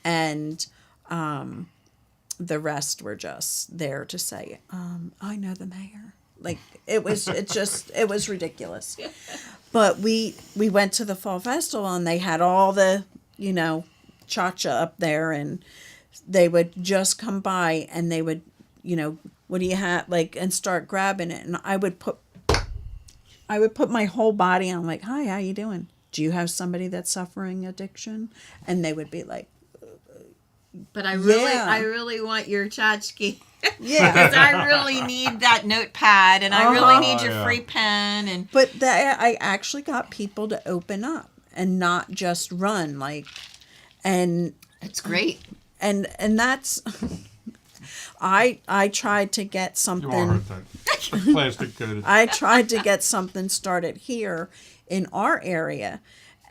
and the rest were just there to say, I know the mayor. Like, it was ridiculous. But we went to the fall festival, and they had all the, cha-cha up there, and they would just come by and they would, what do you have, and start grabbing it. And I would put my whole body on, like, hi, how you doing? Do you have somebody that's suffering addiction? And they would be like, But I really want your tchotchke. yeah. Because I really need that notepad, and I really need your Yeah. free pen. And But I actually got people to open up and not just run, and it's great. and that's I tried to get You all something. heard that. Plastic good. I tried to get something started here in our area,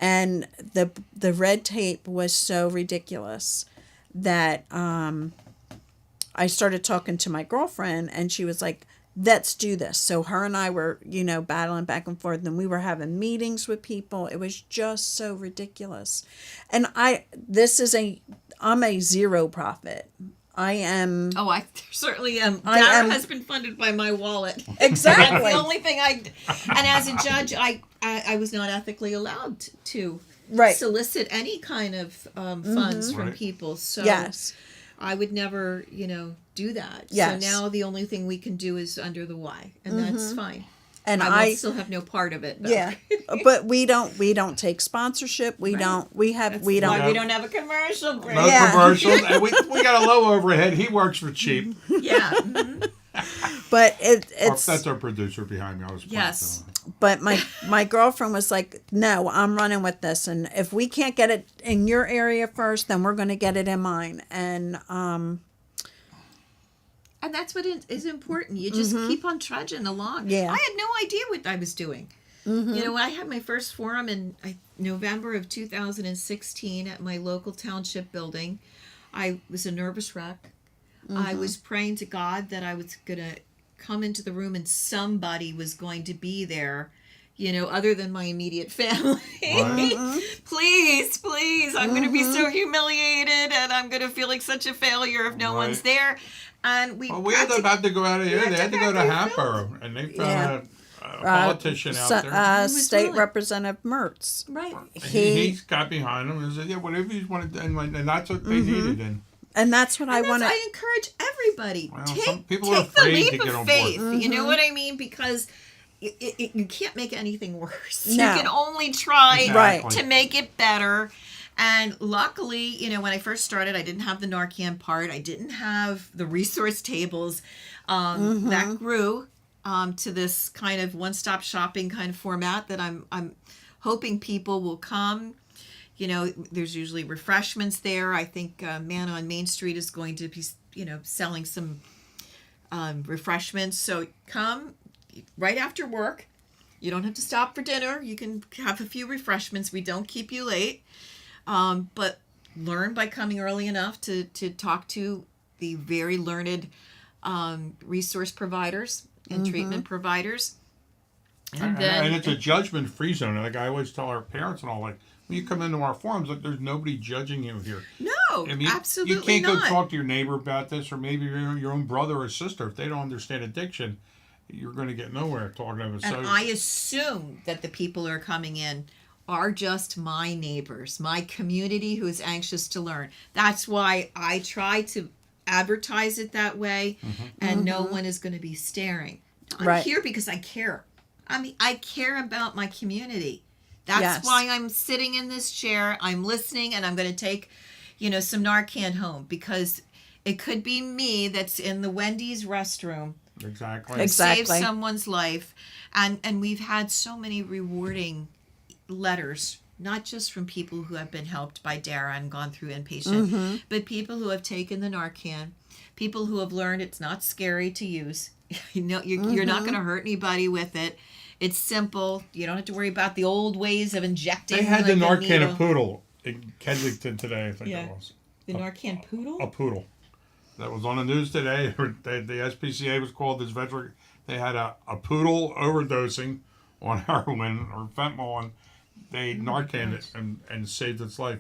and the red tape was so ridiculous that I started talking to my girlfriend, and she was like, let's do this. So her and I were, battling back and forth, and we were having meetings with people. It was just so ridiculous. And I'm a zero profit. I am. Oh, I certainly am. I Dara am- has been funded by my wallet. Exactly. That's the only thing and as a judge, I was not ethically allowed to Right. solicit any kind of funds from Right. people. So Yes. I would never, do that. Yes. So now the only thing we can do is under the Y, and that's fine. And I will I still have no part of it. Though. yeah. But we don't take sponsorship. We don't. We have. We Why don't. we don't have a commercial break. No Yeah. commercials, and we got a low overhead. He works for cheap. Yeah. But it's. That's our producer behind me. I was pointing Yes. to him. But my girlfriend was like, "No, I'm running with this, and if we can't get it in your area first, then we're going to get it in mine." And And that's what is important. You just keep on trudging along. Yeah. I had no idea what I was doing. When I had my first forum in November of 2016 at my local township building, I was a nervous wreck. I was praying to God that I was going to come into the room and somebody was going to be there, other than my immediate family. Right. Please, I'm going to be so humiliated and I'm going to feel like such a failure if no Right. one's there. And we had to have to go out of here. They had to go to practically Hatboro, and they found Yeah. a politician out there. was State willing. Representative Mertz. Right. And He he got behind him and said, "Yeah, whatever you want to," and that's what they needed. And that's what I And want to. I encourage everybody. Well, take some people are take the afraid leap to get of on faith. board. You know what I mean? Because you can't make anything worse. No. You can only try Exactly. to make it better. And luckily, when I first started, I didn't have the Narcan part. I didn't have the resource tables. That grew to this kind of one-stop shopping kind of format that I'm hoping people will come. There's usually refreshments there. I think Man on Main Street is going to be, selling some refreshments. So come right after work. You don't have to stop for dinner. You can have a few refreshments. We don't keep you late. But learn by coming early enough to talk to the very learned resource providers and treatment providers. And then and it's a judgment-free zone. Like I always tell our parents and all, like when you come into our forums, like there's nobody judging you here. no, I mean, absolutely you can't not. go talk to your neighbor about this, or maybe your own brother or sister. If they don't understand addiction, you're going to get nowhere talking about it. And I assume that the people who are coming in are just my neighbors, my community who is anxious to learn. That's why I try to advertise it that way, and no one is going to be staring. I'm Right. here because I care. I mean, I care about my community. That's Yes. why I'm sitting in this chair. I'm listening, and I'm going to take, some Narcan home, because it could be me that's in the Wendy's restroom exactly. Exactly. save someone's life, and we've had so many rewarding letters, not just from people who have been helped by Dara and gone through inpatient, but people who have taken the Narcan, people who have learned it's not scary to use. You're not going to hurt anybody with it. It's simple. You don't have to worry about the old ways of injecting. They had like the a Narcan needle. a poodle in Kensington today. I think Yeah. it was The Narcan poodle. a poodle. That was on the news today. The SPCA was called this veteran. They had a poodle overdosing on heroin or fentanyl, and they Narcaned it and saved its life.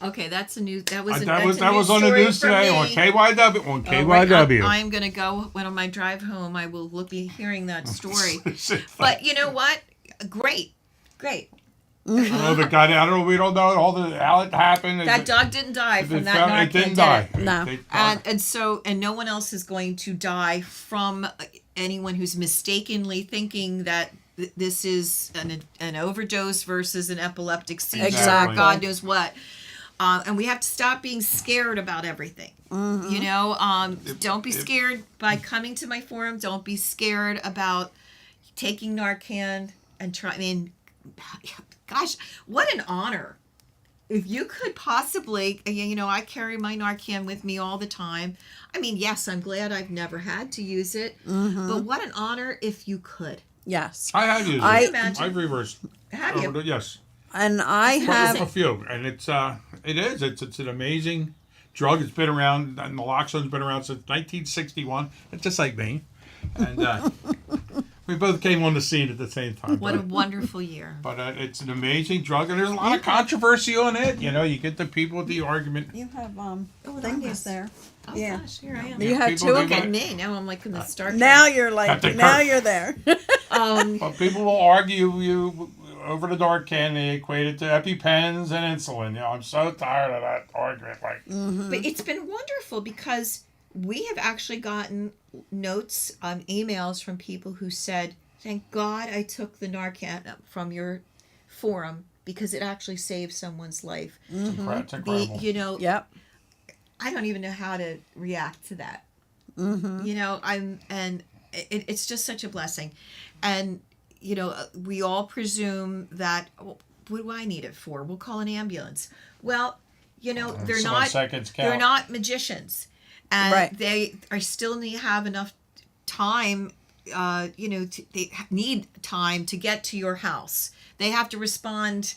Okay, that's a new. That was That a was news on the story news for today me. on KYW. On Oh, right. KYW. I'm going to go when on my drive home. I will be hearing that story. But you know what? Great. Oh, the guy. I don't know. We don't know all how it happened. That dog didn't die They from that found- Narcan. It didn't did die. it? No. They And no one else is going to die from anyone who's mistakenly thinking that this is an overdose versus an epileptic seizure. Exactly. God knows what. And we have to stop being scared about everything. Don't be scared by coming to my forum. Don't be scared about taking Narcan and try. I mean, gosh, what an honor. If you could possibly, I carry my Narcan with me all the time. I mean, yes, I'm glad I've never had to use it, but what an honor if you could. Yes. I have used I- it. Imagine. I've reversed. Have you? Yes. And I A have. few, and it's an amazing drug. It's been around, and naloxone's been around since 1961. It's just like me. And we both came on the scene at the same time. What a wonderful year. But it's an amazing drug, and there's a lot of controversy on it. You know, you get the people with the argument. You have thingies thingies there. Oh Yeah. gosh, here I am. You had people two do of Look them. at me. Now I'm like in the Star Trek. Now you're like, Captain now Kirk. you're there. But people will argue you over the Narcan. They equate it to EpiPens and insulin. You know, I'm so tired of that argument. Like, But it's been wonderful because we have actually gotten notes, emails from people who said, "Thank God I took the Narcan from your forum because it actually saved someone's life." it's incredible. You know, Yep. I don't even know how to react to that. Mm-hmm. You know, it's just such a blessing. And, you know, we all presume that, well, what do I need it for? We'll call an ambulance. Well, you know, they're Some not, seconds count. they're not magicians. And Right. they are still need to have enough time, you know, they need time to get to your house. They have to respond,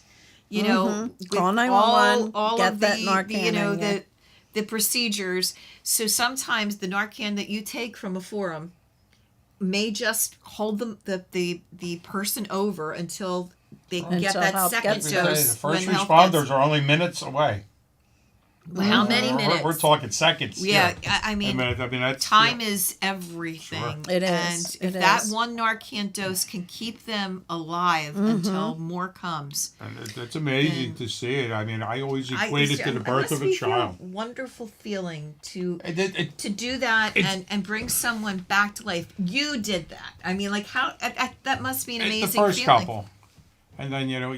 you know, with Call 911, all get of that the, Narcan you know, in you. the procedures. So sometimes the Narcan that you take from a forum may just hold the person over until they can get Until that help second gets Let me tell you, dose. the first when help responders gets- are only minutes away. How many minutes? We're talking seconds. Yeah, here. I mean, That's time is everything. Sure. It is. And if It that is. one Narcan dose can keep them alive Mm-hmm. until more comes. And it's amazing to see it. I mean, I always equate it to the it birth must of a be child. a wonderful feeling to It, do that It's- and bring someone back to life. You did that. I mean, like how that must be an amazing the first feeling. couple, and then you know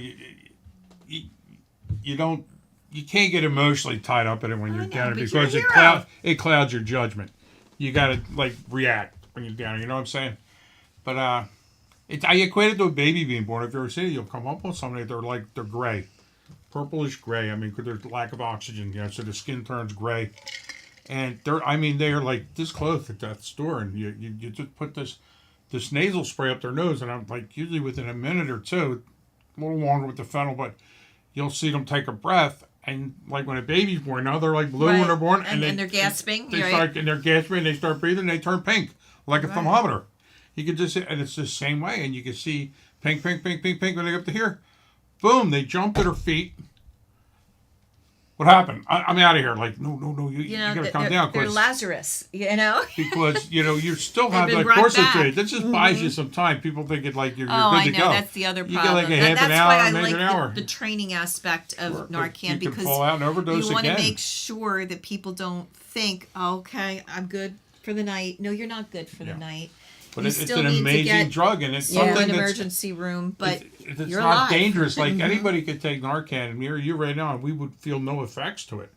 you don't you can't get emotionally tied up in it when you're I know, down but because you're a it clouds your judgment. You got to like react when you're down. You know what I'm saying? But I equate it to a baby being born. If you ever see it, you'll come up with somebody. They're gray, purplish gray. I mean, because there's lack of oxygen. You know, so the skin turns gray, and they're like this close at death's door, and you just put this nasal spray up their nose, and I'm like usually within a minute or two, a little longer with the fennel, but you'll see them take a breath. And like when a baby's born, now they're like blue when Right. they're born, And they're gasping, They right? start and they're gasping. They start breathing. They turn pink, like a Right. thermometer. You can just and it's the same way, and you can see pink, pink, pink, pink, pink when they get up to here. Boom! They jump to their feet. What happened? I'm out of here. Like no, you You know, gotta calm they're, down, they're 'cause- Lazarus. You know. because you know you still have been that brought course of back. trade. This just buys you some time. People think it like you're Oh, good I to know. go. That's the other You problem. get like a half That's an hour, why I maybe like an hour. the training aspect of Sure. Narcan You can because fall out and overdose you want to again. make sure that people don't think, oh, okay, I'm good for the night. No, you're not good for Yeah. the night. But You it's still an need to amazing get drug, and it's to something an that's emergency room, but it's you're not alive. dangerous. Like anybody could take Narcan, and near you right now, and we would feel no effects to it.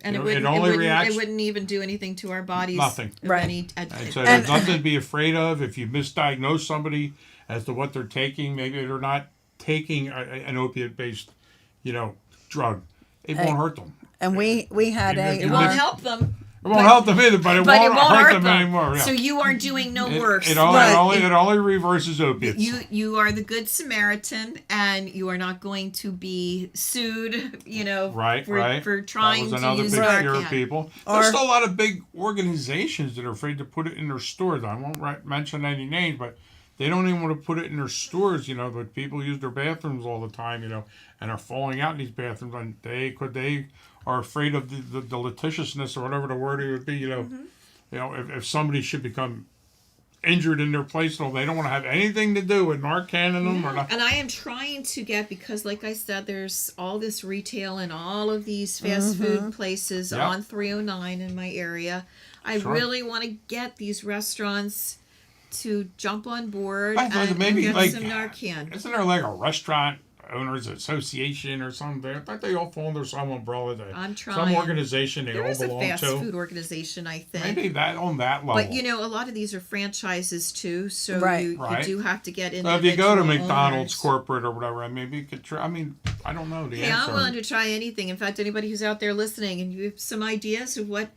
And You it know, it wouldn't, only it, wouldn't, reacts- it wouldn't even do anything to our bodies. Nothing. of Right. any- And so And- there's nothing to be afraid of. If you misdiagnose somebody as to what they're taking, maybe they're not taking an opiate-based, drug. It won't hurt them. And we had It it a won't makes- help them. It won't help them either, but it But won't, it won't hurt them anymore. Yeah. So you are doing no It- worse. It only, Right. it only reverses opiates. You are the good Samaritan, and you are not going to be sued. Right, for, right. for trying that was to another use big fear of Narcan. people. Or- There's still a lot of big organizations that are afraid to put it in their stores. I won't mention any names, but they don't even want to put it in their stores. But people use their bathrooms all the time. And are falling out in these bathrooms, and they are afraid of the litigiousness or whatever the word it would be. If somebody should become injured in their place, they don't want to have anything to do with Narcan in them or not. And I am trying to get, because like I said, there's all this retail and all of these fast food places Yeah. on 309 in my area. I Sure. really want to get these restaurants to jump on board I thought and maybe get like some Narcan. isn't there like a restaurant owners association or something? I thought they all fall under some umbrella. I'm Some trying. organization they There all is a belong fast to. food organization, I think. Maybe that on that level. But a lot of these are franchises too, so Right. you Right. do have to get So individual if you go to McDonald's owners. corporate or whatever, maybe you could try. I mean, I don't know the Hey, I'm answer. willing to try anything. In fact, anybody who's out there listening and you have some ideas of what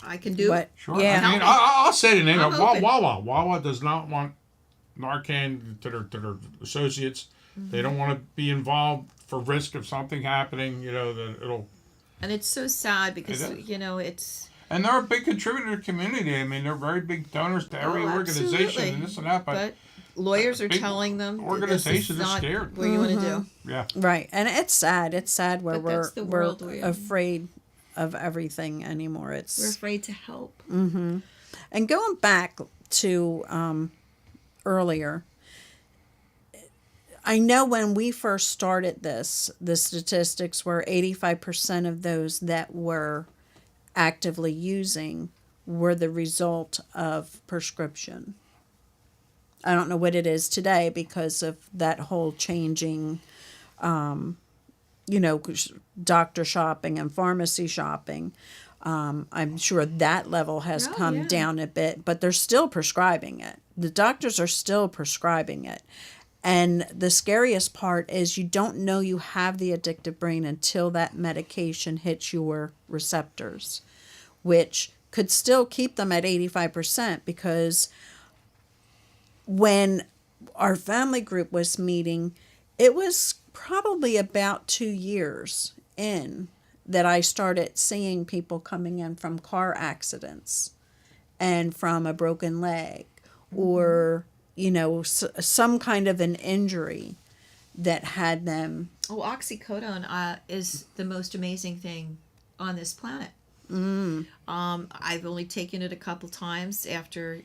I can do, But Sure. yeah, I mean, Help me. I'll say the name. I'm Wawa. open. Wawa does not want Narcan to their associates. They don't want to be involved for risk of something happening. That it'll. and it's so sad because It is. it's And they're a big contributor to the community. I mean, they're very big donors to every organization absolutely. and this and that. But lawyers are big telling them that organizations this is are not scared. what you want to do. yeah. Right. And it's sad. It's sad where But that's the we're world we're in. afraid of everything anymore. We're It's afraid to help. and going back to earlier, I know when we first started this, the statistics were 85% of those that were actively using were the result of prescription. I don't know what it is today because of that whole changing, doctor shopping and pharmacy shopping. I'm sure that level has come down a bit, but they're still prescribing it. The doctors are still prescribing it. And the scariest part is you don't know you have the addictive brain until that medication hits your receptors, which could still keep them at 85% because when our family group was meeting, it was probably about 2 years in that I started seeing people coming in from car accidents and from a broken leg or, some kind of an injury that had them. Oh, oxycodone is the most amazing thing on this planet. I've only taken it a couple times after,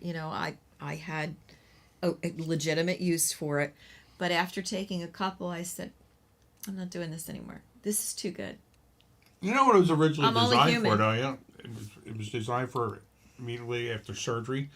I had a legitimate use for it. But after taking a couple, I said, I'm not doing this anymore. This is too good. You know what it was originally I'm only designed human. for, though? Yeah, it was designed for immediately after surgery,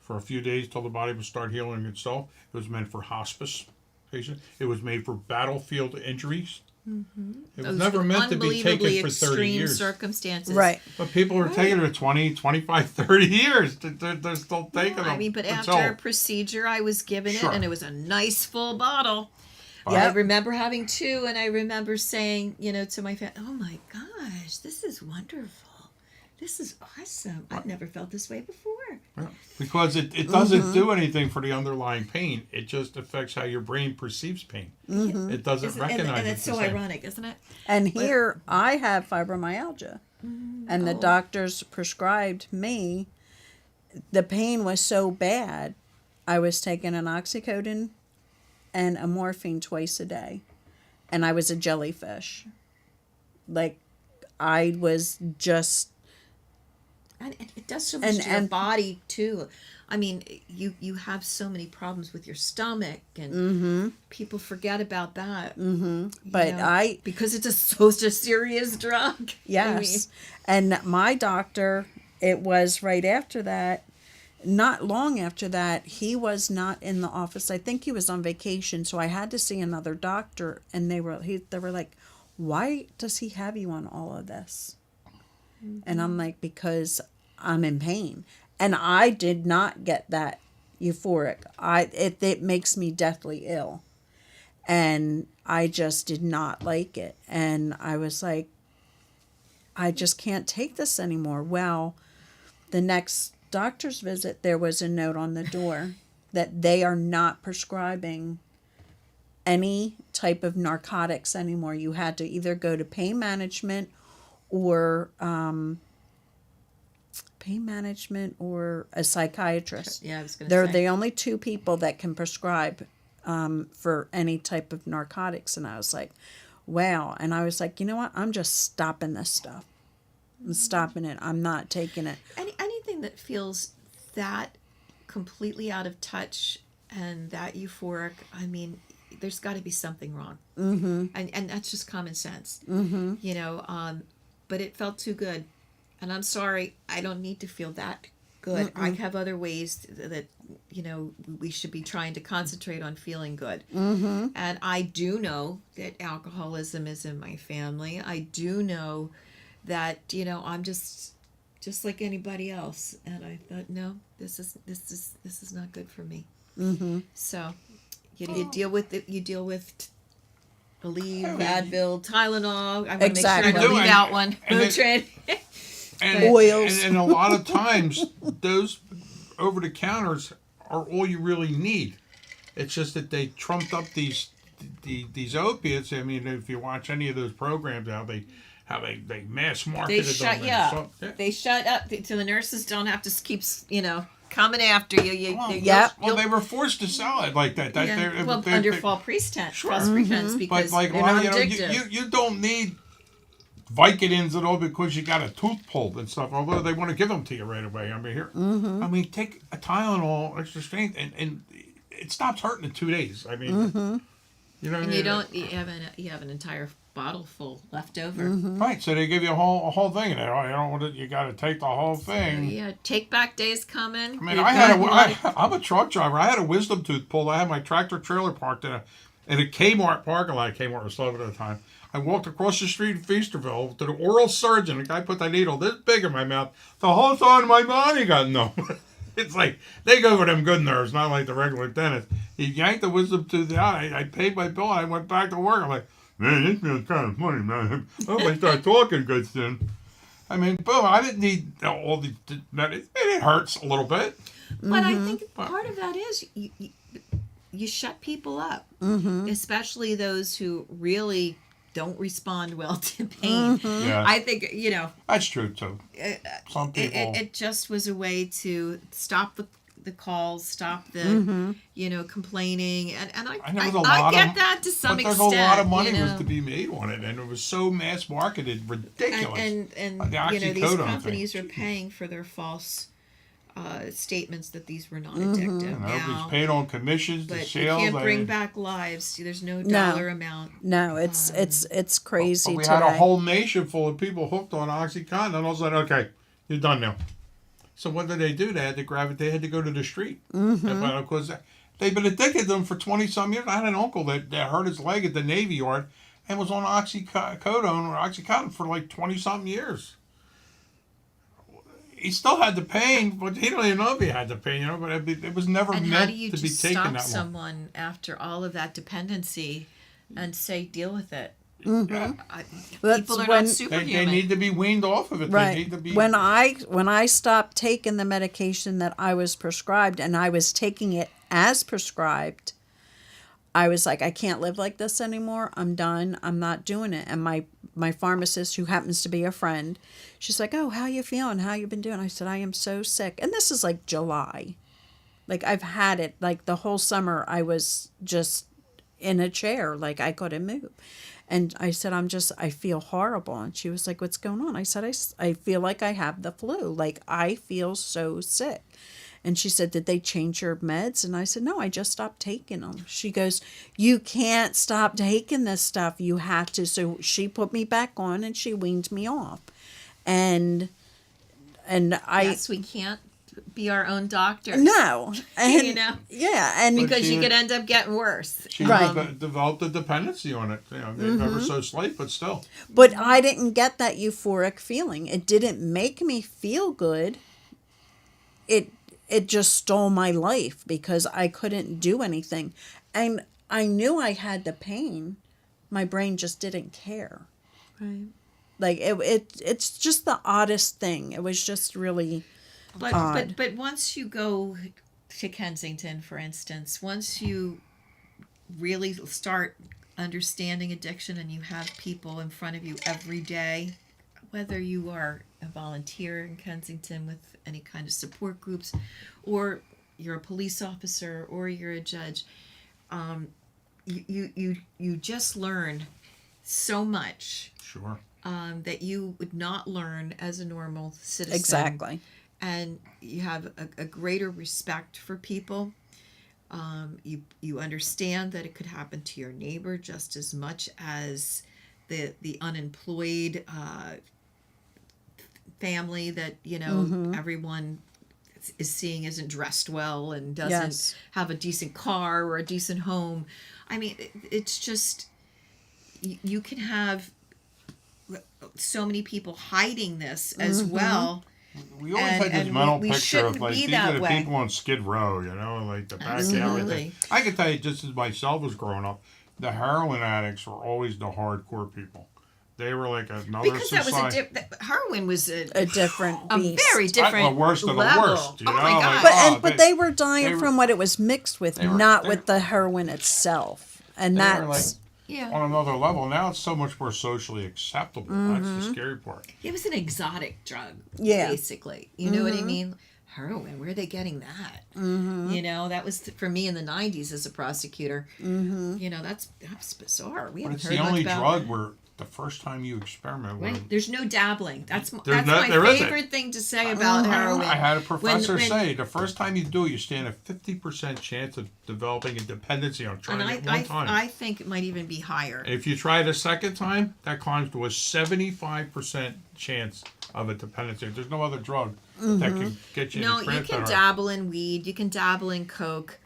for a few days till the body would start healing itself. It was meant for hospice patients. It was made for battlefield injuries. It was never meant to be taken for 30 extreme years. circumstances. Right. But people are taking it for 20, 25, 30 years. They're still taking them. I mean, but after until- a procedure, I was given Sure. it, and it was a nice full bottle. Yeah. I remember having two, and I remember saying, to my family, "Oh my gosh, this is wonderful. This is awesome. I've never felt this way before." Yeah. Because it doesn't do anything for the underlying pain. It just affects how your brain perceives pain. It doesn't recognize and it. it's so the same. ironic, isn't it? And here I have fibromyalgia. And the doctors prescribed me. The pain was so bad, I was taking an oxycodone and a morphine twice a day. And I was a jellyfish. Like, I was just... And it does so much to your and- body too. I mean, you have so many problems with your stomach, and people forget about that. But because it's such a serious drug. Yes. And my doctor, it was right after that, not long after that, he was not in the office. I think he was on vacation, so I had to see another doctor, and they were like, "Why does he have you on all of this?" And I'm like, "Because I'm in pain." And I did not get that euphoric. It makes me deathly ill. And I just did not like it. And I was like, I just can't take this anymore. Well, the next doctor's visit, there was a note on the door that they are not prescribing any type of narcotics anymore. You had to either go to pain management or a psychiatrist. Yeah, I was going to They're say. the only two people that can prescribe for any type of narcotics. And I was like, wow. And I was like, you know what? I'm just stopping this stuff. I'm stopping it. I'm not taking it. Anything that feels that completely out of touch and that euphoric, I mean, there's got to be something wrong. And that's just common sense. But it felt too good. And I'm sorry, I don't need to feel that good. I have other ways that, we should be trying to concentrate on feeling good. And I do know that alcoholism is in my family. I do know that, I'm just like anybody else. And I thought, no, this is not good for me. So you deal with it. You deal with Aleve, Advil, Tylenol. I want to Exactly. make sure I don't leave out one. And it- Motrin. And, Oils. and a lot of times, those over-the-counters are all you really need. It's just that they trumped up these opiates. I mean, if you watch any of those programs, how they how they mass They marketed shut them. you and up. so- yeah. They shut up so the nurses don't have to keep, coming after you. Well, Yep. well, they were forced to sell it like that. Under false pretense, Sure. false pretense, But because like, they're well, not you know, addictive. you don't need Vicodins at all because you got a tooth pulled and stuff. Although they want to give them to you right away. I mean, here, I mean, take a Tylenol, extra strength, and it stops hurting in 2 days. I mean, you know, what I And mean? you have an entire bottle full left over. Right. So they give you a whole thing, and you don't want it. You got to take the whole thing. Yeah, take back days coming. I mean, I'm a truck driver. I had a wisdom tooth pulled. I had my tractor trailer parked in a Kmart parking lot. Kmart was slow at the time. I walked across the street in Feasterville to the oral surgeon. The guy put that needle this big in my mouth. The whole time my body got numb. It's like they go for them good nerves, not like the regular dentist. He yanked the wisdom tooth out. I paid my bill and I went back to work. I'm like, man, this feels kind of funny, man. I hope I start talking good soon. I mean, boom, I didn't need all the it hurts a little bit. But I think part of that is you shut people up, especially those who really don't respond well to pain. Yeah. I think, That's true too. Some people. it just was a way to stop the calls, stop the, complaining. And I there was a lot get of, that to some but there's extent. a lot of money you know. was to be made on it, and it was so mass marketed, ridiculous. And Like the these oxycodone companies thing. are paying for their false statements that these were not addictive. You know, it Now, was paid on commissions, the but sales. you can't I bring mean, back lives. There's no No. dollar amount. No, it's crazy but we today. had a whole nation full of people hooked on OxyContin, and all of a sudden, okay, you're done now. So what did they do? They had to gravitate. They had to go to the street because they've been addicted to them for 20-some years. I had an uncle that hurt his leg at the Navy Yard and was on oxycodone or OxyContin for like 20-something years. He still had the pain, but he didn't even know if he had the pain, But it was never And how meant do you to be just taken stop that long. someone after all of that dependency and say, deal with it? Yeah. That's People are when- not superhuman. They need to be weaned off of it. They Right. need to be. When I stopped taking the medication that I was prescribed and I was taking it as prescribed, I was like, I can't live like this anymore. I'm done. I'm not doing it. And my pharmacist, who happens to be a friend, she's like, oh, how you feeling? How you been doing? I said, I am so sick. And this is like July. Like I've had it like the whole summer. I was just in a chair. Like I couldn't move. And I said, I feel horrible. And she was like, what's going on? I said, I feel like I have the flu. Like I feel so sick. And she said, did they change your meds? And I said, no, I just stopped taking them. She goes, you can't stop taking this stuff. You have to. So she put me back on and she weaned me off. And I, yes, we can't be our own doctors. no. And, You know? Yeah. And Because she you would- could end up getting worse. She Right. developed a dependency on it. Ever so slight, but still. But I didn't get that euphoric feeling. It didn't make me feel good. It just stole my life because I couldn't do anything. And I knew I had the pain. My brain just didn't care. Right. Like it's just the oddest thing. It was just really odd. But once you go to Kensington, for instance, once you really start understanding addiction and you have people in front of you every day, whether you are a volunteer in Kensington with any kind of support groups, or you're a police officer, or you're a judge, you just learn so much Sure. that you would not learn as a normal citizen. Exactly. And you have a greater respect for people. You understand that it could happen to your neighbor just as much as the unemployed family that everyone is seeing isn't dressed well and doesn't Yes. have a decent car or a decent home. I mean, it's just you can have so many people hiding this as well. We always And- had this and mental we picture shouldn't of like be these that are the way. people on Skid Row, like the back Absolutely. alley. I can tell you, just as myself was growing up, the heroin addicts were always the hardcore people. They were like another Because that society. was heroin was A different a beast. very different the worst of the level. worst, Oh my god! But they were dying they were- from what it was mixed with, they were- not they with the heroin itself. And They were that's Yeah. on another level. Now it's so much more socially acceptable. That's the scary part. It was an exotic drug, Yeah. basically. You know what I mean? Heroin, where are they getting that? You know, that was for me in the 90s as a prosecutor. You know, that's bizarre. We But haven't it's heard the much only about drug where the first time you experiment with Right. There's no dabbling. That's my there isn't. favorite thing to say about heroin. I had a professor when- say the first time you do it, you stand a 50% chance of developing a dependency on trying And it one time. I think it might even be higher. If you try it a second time, that climbs to a 75% chance of a dependency. There's no other drug that can get you No, into you can transplant. dabble in weed. You can dabble in coke.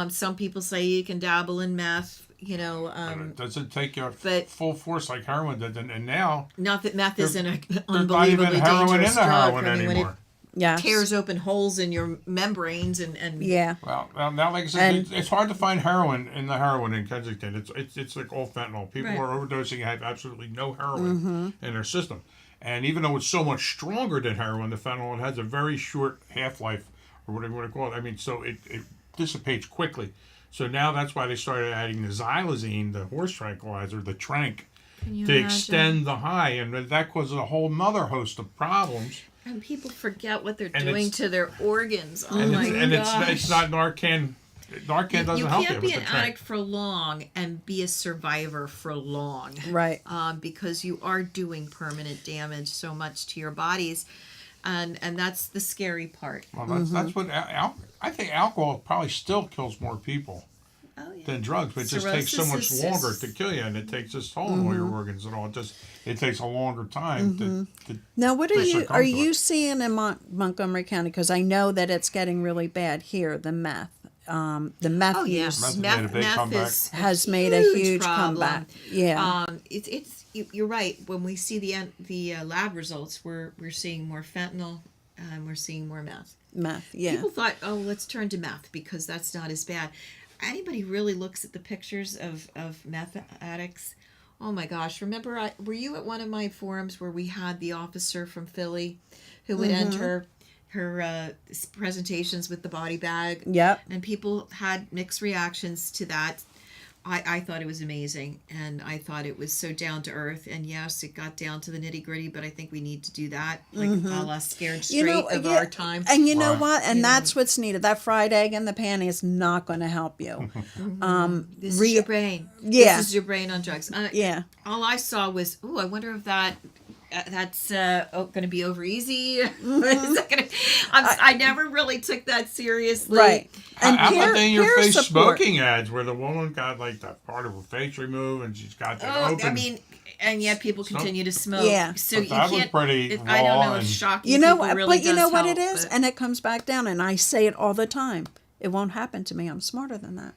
Some people say you can dabble in meth. You know, It doesn't take you but- full force like heroin did. And now, not that meth isn't an there's not even unbelievably heroin in dangerous the drug. heroin I mean, when it anymore. Yes. tears open holes in your membranes and Yeah. Well, now, like I said, And- it's hard to find heroin in the heroin in Kensington. It's like all fentanyl. People Right. who are overdosing have absolutely no heroin in their system. And even though it's so much stronger than heroin, the fentanyl, it has a very short half-life, or whatever you want to call it. I mean, so it dissipates quickly. So now that's why they started adding the xylazine, the horse tranquilizer, the trank, Can you to imagine? extend the high. And that causes a whole nother host of problems. And people forget what they're And doing it's- to their organs. Oh And, my gosh. it's not Narcan. Narcan doesn't You help you can't be with an the trank. addict for long and be a survivor for long. Right. Because you are doing permanent damage so much to your bodies. And that's the scary part. Well, that's what I think alcohol probably still kills more people Oh, yeah. than drugs, but it just takes so much Cirrhosis is- longer to kill you, and it takes its toll on all your organs and all. It takes a longer time to Now, what are They you succumb are to you it. seeing in Montgomery County? Because I know that it's getting really bad here. The meth Oh, yeah. use Meth made a big comeback. is has made a huge problem. comeback. Yeah. You're right. When we see the lab results, we're seeing more fentanyl, we're seeing more meth. Meth. Yeah. People thought, oh, let's turn to meth because that's not as bad. Anybody really looks at the pictures of meth addicts? Oh my gosh! Remember, were you at one of my forums where we had the officer from Philly who would enter her presentations with the body bag? Yep. And people had mixed reactions to that. I thought it was amazing, and I thought it was so down to earth. And yes, it got down to the nitty gritty, but I think we need to do that, like a la Scared Straight of our time. And you know Right. what? And Yeah. that's what's needed. That fried egg in the pan is not going to help you. This is your brain. Yeah. This is your brain on drugs. Yeah. All I saw was, oh, I wonder if that's going to be over easy. Is that gonna, I never really took that seriously. Right. And How about peer, the in your peer face support. smoking ads where the woman got like that part of her face removed and she's got that Oh, open? I mean, and yet people continue to smoke. Yeah. So But you that was can't. pretty I don't raw know if and- shocking You know people what? really But you know does what help, it is? but- And it comes back down. And I say it all the time. It won't happen to me. I'm smarter than that.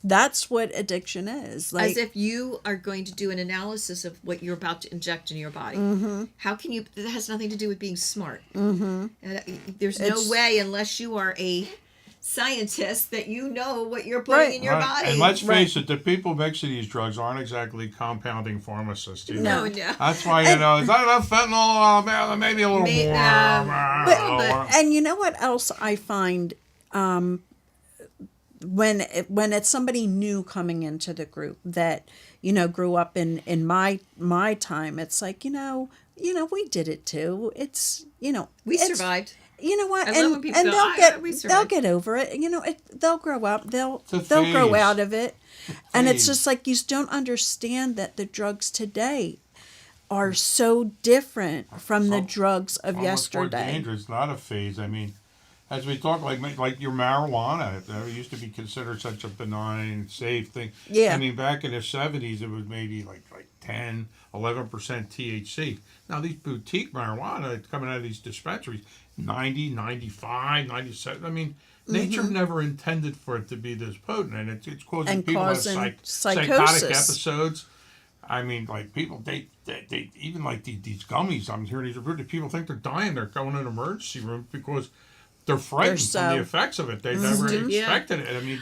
That's what addiction is. Like, as if you are going to do an analysis of what you're about to inject in your body. How can you? That has nothing to do with being smart. There's no It's- way, unless you are a scientist, that you know what you're putting Right. in your Right. body. And let's Right. face it, the people mixing these drugs aren't exactly compounding pharmacists either. no, No. no. That's why, is that enough fentanyl? Maybe a little May- more. but- and you know what else I find when it's somebody new coming into the group that grew up in my time, it's like we did it too. It's We it's- survived. You know what? I love And when people go, we they'll survived. get over it. They'll grow up. They'll a grow phase. out of it. And it's phase. just like you don't understand that the drugs today are so different from the drugs of Almost more yesterday. dangerous, not a phase. I mean, as we talk, like your marijuana, it used to be considered such a benign, safe thing. Yeah. I mean, back in the 70s, it was maybe like 10, 11% THC. Now, these boutique marijuana coming out of these dispensaries, 90, 95, 97. I mean, nature never intended for it to be this potent, and it's causing And people to have causing psychotic psychosis. episodes. I mean, like people, they even like these gummies. I'm hearing these people think they're dying. They're going in emergency room because they're frightened from so- the effects of it. They never Yeah. expected it. I mean,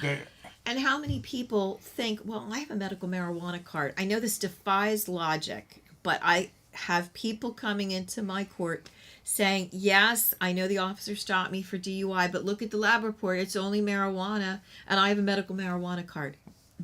And how many people think, well, I have a medical marijuana card. I know this defies logic, but I have people coming into my court saying, yes, I know the officer stopped me for DUI, but look at the lab report. It's only marijuana, and I have a medical marijuana card.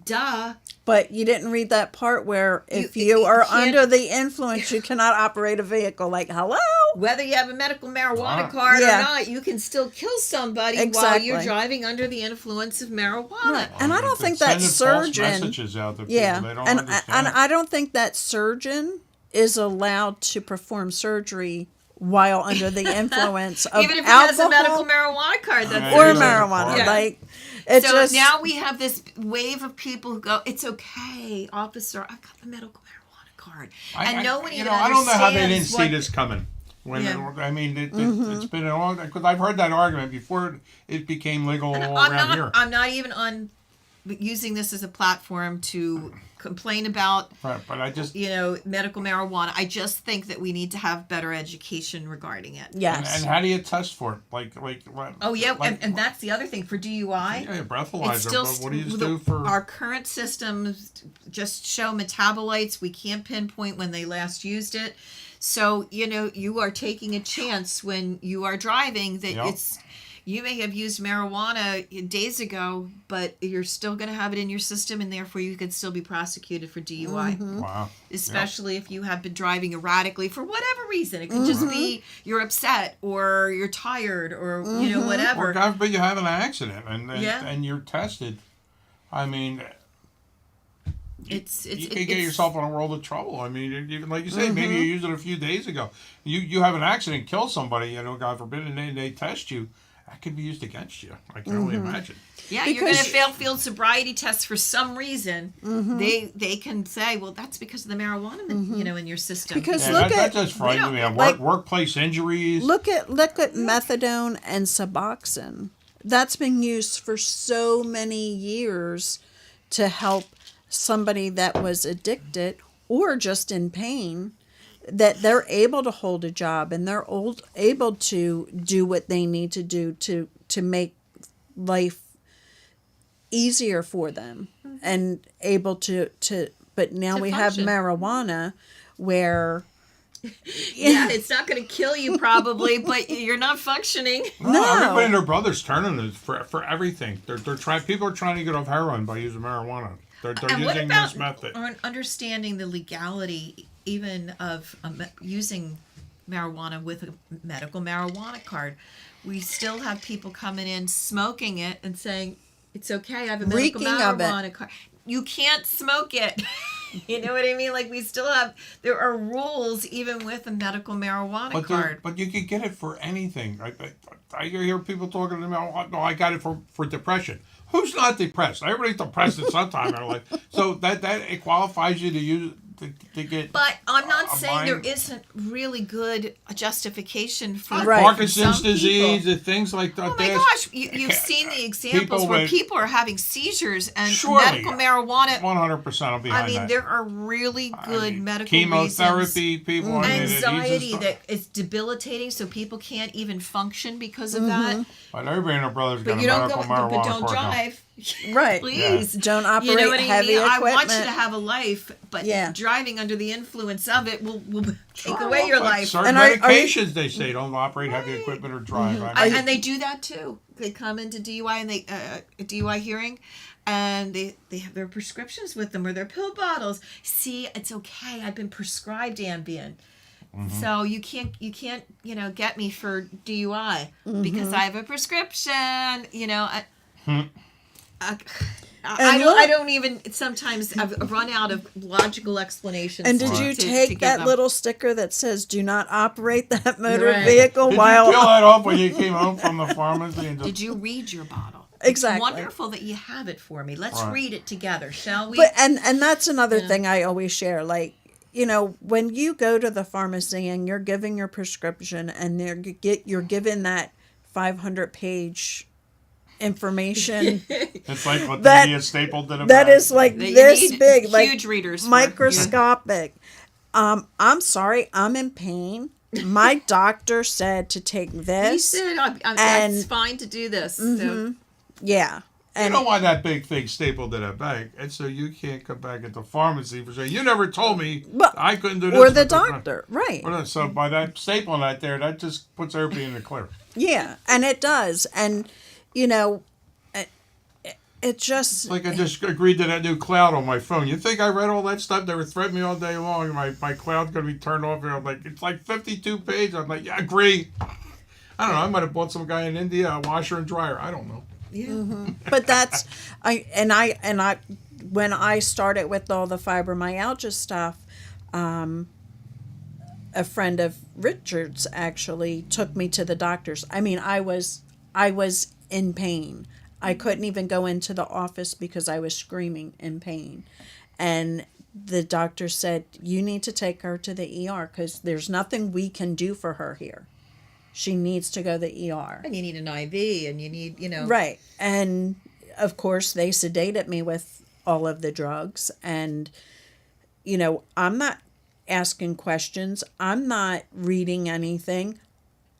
duh. But you didn't read that part where if You- you are can't- under the influence, you cannot operate a vehicle. Like, hello? Whether you have a medical marijuana Wow. card Yeah. or not, you can still kill somebody while Exactly. you're driving under the influence of marijuana. Right. And I don't think They're that sending false surgeon. messages out to Yeah. people. They don't And understand. I don't think that surgeon is allowed to perform surgery while under the influence of Even if he alcohol has a medical marijuana card, that's or Yeah. marijuana. Yeah. Like, it's so just. now we have this wave of people who go, "It's okay, officer. I've got the medical marijuana card," and no one even I don't know how they didn't understands see what- this coming. When Yeah. I mean, it's been a long, because I've heard that argument before it became legal And all I'm around not. here. I'm not even on using this as a platform to complain about, Right, but I just medical marijuana. I just think that we need to have better education regarding it. Yes. and how do you test for it? Like what? Oh yeah, like, and that's the other thing for DUI. yeah, breathalyzer. It's still But what do you do for? our current systems just show metabolites. We can't pinpoint when they last used it. So, you are taking a chance when you are driving that Yep. you may have used marijuana days ago, but you're still going to have it in your system, and therefore you could still be prosecuted for DUI. Wow. Especially if you have been driving erratically for whatever reason. It could just be you're upset or you're tired or whatever. Or God forbid you have an accident and Yeah. and you're tested. I mean, It's you can get yourself in a world of trouble. I mean, you, like you said, maybe you used it a few days ago. You have an accident, kill somebody, God forbid, and they test you. That could be used against you. I can only imagine. Yeah, you're going to Because- fail field sobriety tests for some reason. They can say, well, that's because of the marijuana, in your system. Because Yeah, look that at- just frightens me. like- Workplace injuries. Look at methadone and Suboxone. That's been used for so many years to help somebody that was addicted or just in pain, that they're able to hold a job and they're able to do what they need to do to make life easier for them and able to but now To we function. have marijuana where yeah, it's not going to kill you probably, but you're not functioning. No. Everybody and their brothers turning it for everything. They're trying. People are trying to get off heroin by using marijuana. They're And what using about this method. understanding the legality even of using marijuana with a medical marijuana card? We still have people coming in smoking it and saying, it's okay, I have a medical Reeking of it. marijuana card. You can't smoke it. You know what I mean? Like, we still have, there are rules even with a medical marijuana card. But you can get it for anything. I hear people talking about, oh, no, I got it for depression. Who's not depressed? Everybody's depressed at some time in their life. So that it qualifies you to use to get. But I'm not a saying there mind- isn't really good justification for Right. Parkinson's some people. disease and things like that. Oh my gosh, you've seen the examples where with- people are having seizures and Surely. medical marijuana. 100% behind I mean, that. there are really good I mean, medical chemotherapy, reasons. people. I mean, it Anxiety eases- that is debilitating, so people can't even function because of that. But everybody and their brothers got But a you don't medical go, marijuana but don't card now. drive. right Please. don't operate You know what I heavy mean? I equipment. want you to have a life, but Yeah. driving under the influence of it will take Sure, away your but life. Certain And are you- medications, they say, don't operate heavy equipment or drive. I mean, And they do that too. They come into DUI and they a DUI hearing, and they have their prescriptions with them or their pill bottles. See, it's okay. I've been prescribed Ambien. So you can't get me for DUI because I have a prescription. I don't even sometimes I've run out of logical explanations. And did to- you to take give that them. little sticker that says "Do not operate that motor Right. vehicle Did while"? you peel that off when you came home from the pharmacy? And Did you read your bottle? Exactly. It's wonderful that you have it for me. Let's Right. read it together, shall we? But and that's another thing I always share. Like, when you go to the pharmacy and you're giving your prescription and you're given that 500-page information It's like what That- the media stapled did about that is like That you this need big, like huge readers for. microscopic. I'm sorry, I'm in pain. My doctor said to take He this. said, and- Mm-hmm. it's fine to do this. So, Yeah. You And know why that big thing stapled to that bag? It's so you can't come back at the pharmacy for saying, you never told me But- I couldn't do this. or the with doctor, right. Well, so by that stapling that there, that just puts everybody in the clear. Yeah, and it does. And, it just Like I just agreed to that new cloud on my phone. You think I read all that stuff? They were threatening me all day long. My cloud's gonna be turned off. And I'm like, it's like 52 pages. I'm like, yeah, agree. I don't know. I might have bought some guy in India a washer and dryer. I don't know. Yeah. but that's I when I started with all the fibromyalgia stuff, a friend of Richard's actually took me to the doctors. I mean, I was in pain. I couldn't even go into the office because I was screaming in pain. And the doctor said, "You need to take her to the ER because there's nothing we can do for her here. She needs to go to the ER." And you need an IV, and you need, Right. And of course, they sedated me with all of the drugs. And, I'm not asking questions. I'm not reading anything.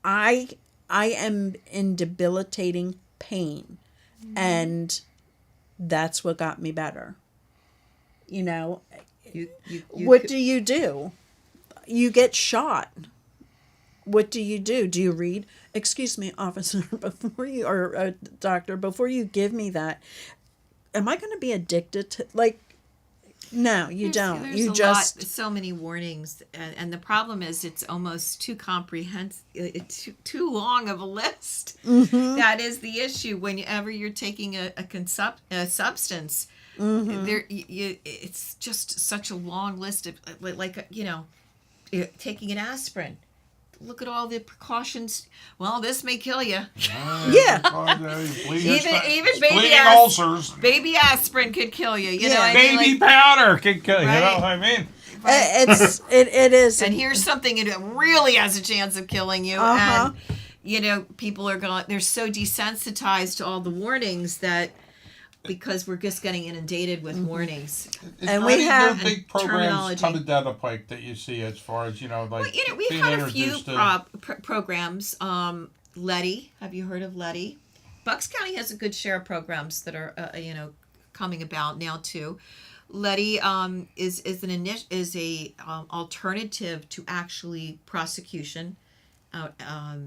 I am in debilitating pain. And that's what got me better. you What do you do? You get shot. What do you do? Do you read? Excuse me, officer, before you, or doctor, before you give me that, am I going to be addicted to, no, you don't. There's You a just, lot, so many warnings, and the problem is it's almost too comprehensive, too long of a list. That is the issue. Whenever you're taking a substance, it's just such a long list of taking an aspirin. Look at all the precautions. Well, this may kill you. Yeah. Even bleeding ulcers. baby aspirin could kill you. You Yeah. know, what I mean? Baby powder can kill you. You know Right. what I mean? it is. And here's something that really has a chance of killing you. Uh-huh. And people are going. They're so desensitized to all the warnings that because we're just getting inundated with warnings. Is And there we any have new big programs terminology. coming down the pike that you see as far as Well, we've being had a few introduced to? programs. Letty, have you heard of Letty? Bucks County has a good share of programs that are coming about now too. Letty is a alternative to actually prosecution.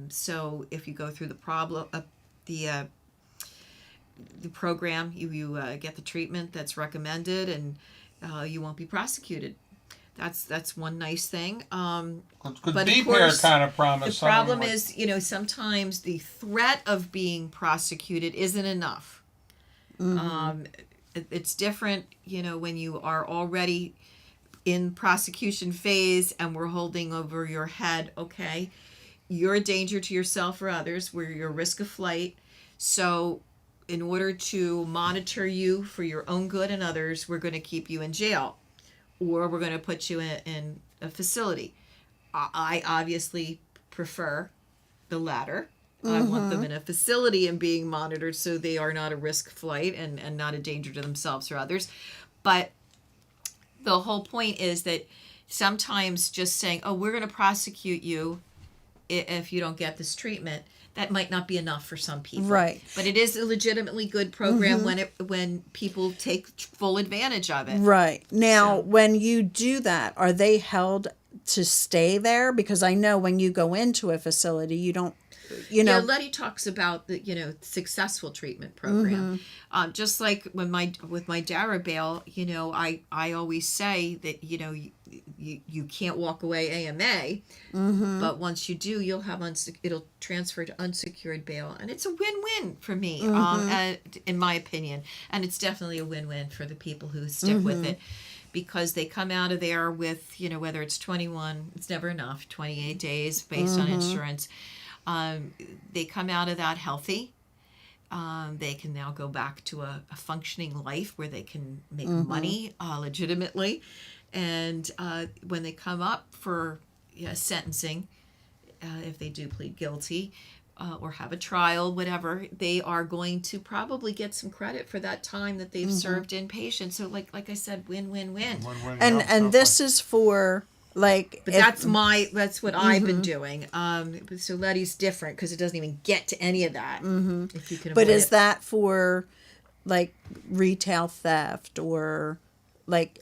So if you go through the program, you get the treatment that's recommended, and you won't be prosecuted. That's one nice thing. Because but of Deep course, Hair kind of promised. The problem is, sometimes the threat of being prosecuted isn't enough. It's different, when you are already in prosecution phase and we're holding over your head. Okay, you're a danger to yourself or others. You're a risk of flight. So in order to monitor you for your own good and others, we're going to keep you in jail, or we're going to put you in a facility. I obviously prefer the latter. I want them in a facility and being monitored so they are not a risk flight and not a danger to themselves or others. But the whole point is that sometimes just saying, oh, we're going to prosecute you if you don't get this treatment, that might not be enough for some people. Right. But it is a legitimately good program when people take full advantage of it. Right. Now, So- when you do that, are they held to stay there? Because I know when you go into a facility, you don't, Yeah, Letty talks about the successful treatment program. Just like with my Darabelle, I always say that you can't walk away AMA, but once you do, you'll have it'll transfer to unsecured bail, and it's a win-win for me, in my opinion, and it's definitely a win-win for the people who stick with it. Because they come out of there with, whether it's 21, it's never enough, 28 days based on insurance. They come out of that healthy. They can now go back to a functioning life where they can make money legitimately. And when they come up for sentencing, if they do plead guilty or have a trial, whatever, they are going to probably get some credit for that time that they've served inpatient. So like I said, win-win-win. and this is for But that's what I've been doing. So Letty's different because it doesn't even get to any of that. If you can but avoid is it. that for retail theft or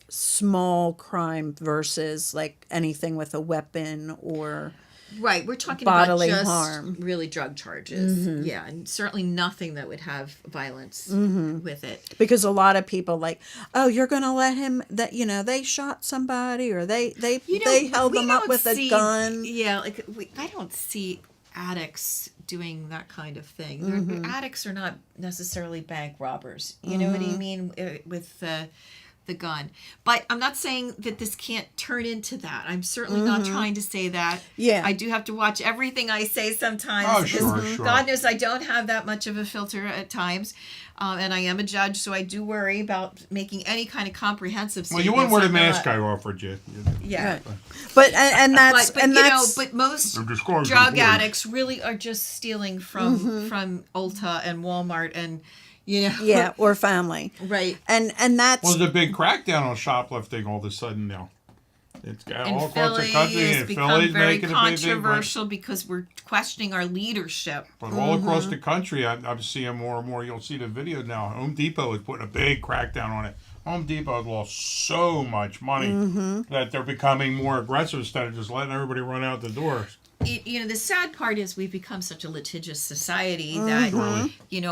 small crime versus anything with a weapon or Right, we're talking bodily about just harm. really drug charges. Yeah, and certainly nothing that would have violence with it. Because a lot of people like, oh, you're going to let him that they shot somebody or they held we them up don't with a see- gun. Yeah, like I don't see addicts doing that kind of thing. They're- Addicts are not necessarily bank robbers. You know what I mean with the gun. But I'm not saying that this can't turn into that. I'm certainly not trying to say that. Yeah. I do have to watch everything I say sometimes. Oh, because sure. God knows I don't have that much of a filter at times. And I am a judge, so I do worry about making any kind of comprehensive Well, statements. you wouldn't wear the I'm mask not- I offered you. Yeah. Right. But and that's But and you know, that's but most They're disclosed drug reports. addicts really are just stealing from Ulta and Walmart and yeah, or family. right. And that's Well, there's a big crackdown on shoplifting all of a sudden now. It's got And all across the Philly country, has and become Philly's very making a big thing. controversial because we're questioning our leadership. But all across the country, I'm seeing more and more. You'll see the videos now. Home Depot is putting a big crackdown on it. Home Depot has lost so much money that they're becoming more aggressive instead of just letting everybody run out the doors. The sad part is we've become such a litigious society that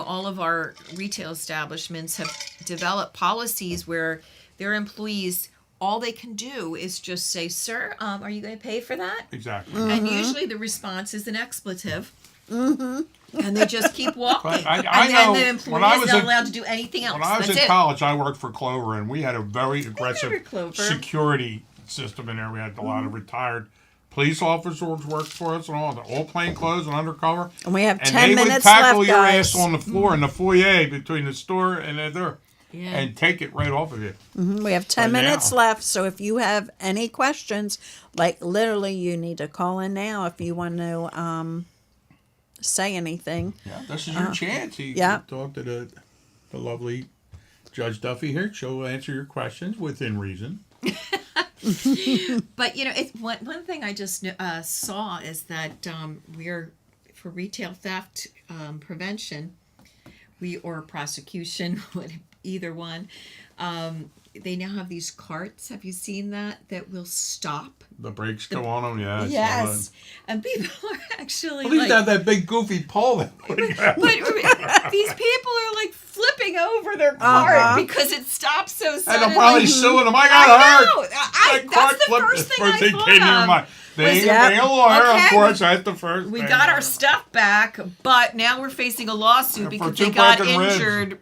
all of our retail establishments have developed policies where their employees, all they can do is just say, sir, are you going to pay for that? Exactly. And usually the response is an expletive. And they just keep walking. But I and know then the when I employee was is not in- allowed to do anything else. When I was That's in it. college, I worked for Clover, and we had a very aggressive Clover. security system in there. We had a lot of retired police officers worked for us and all plain clothes and undercover. and we have And 10 they would minutes tackle left, your guys. ass on the floor in the foyer between the store and there, Yeah. and take it right off of you. We have 10 Right minutes now. left, so if you have any questions, like literally you need to call in now if you want to say anything. Yeah, this is your chance. You yeah. talk to the lovely Judge Duffy here. She'll answer your questions within reason. But it's one thing I just saw is that we're for retail theft prevention, or prosecution, either one. They now have these carts. Have you seen that will stop? The brakes go on them, yeah. I saw Yes, and people are actually that. At least like. have that big goofy pole that But these people are like flipping over their cart because it stops so and suddenly. they're probably suing them. I I got know. hurt. That's the flipped. first thing First I thing thought came to your of. mind. They ain't Yeah. being a lawyer, Okay, of course. That's the first We thing. got our stuff back, but now we're facing a lawsuit For because two they got broken ribs. injured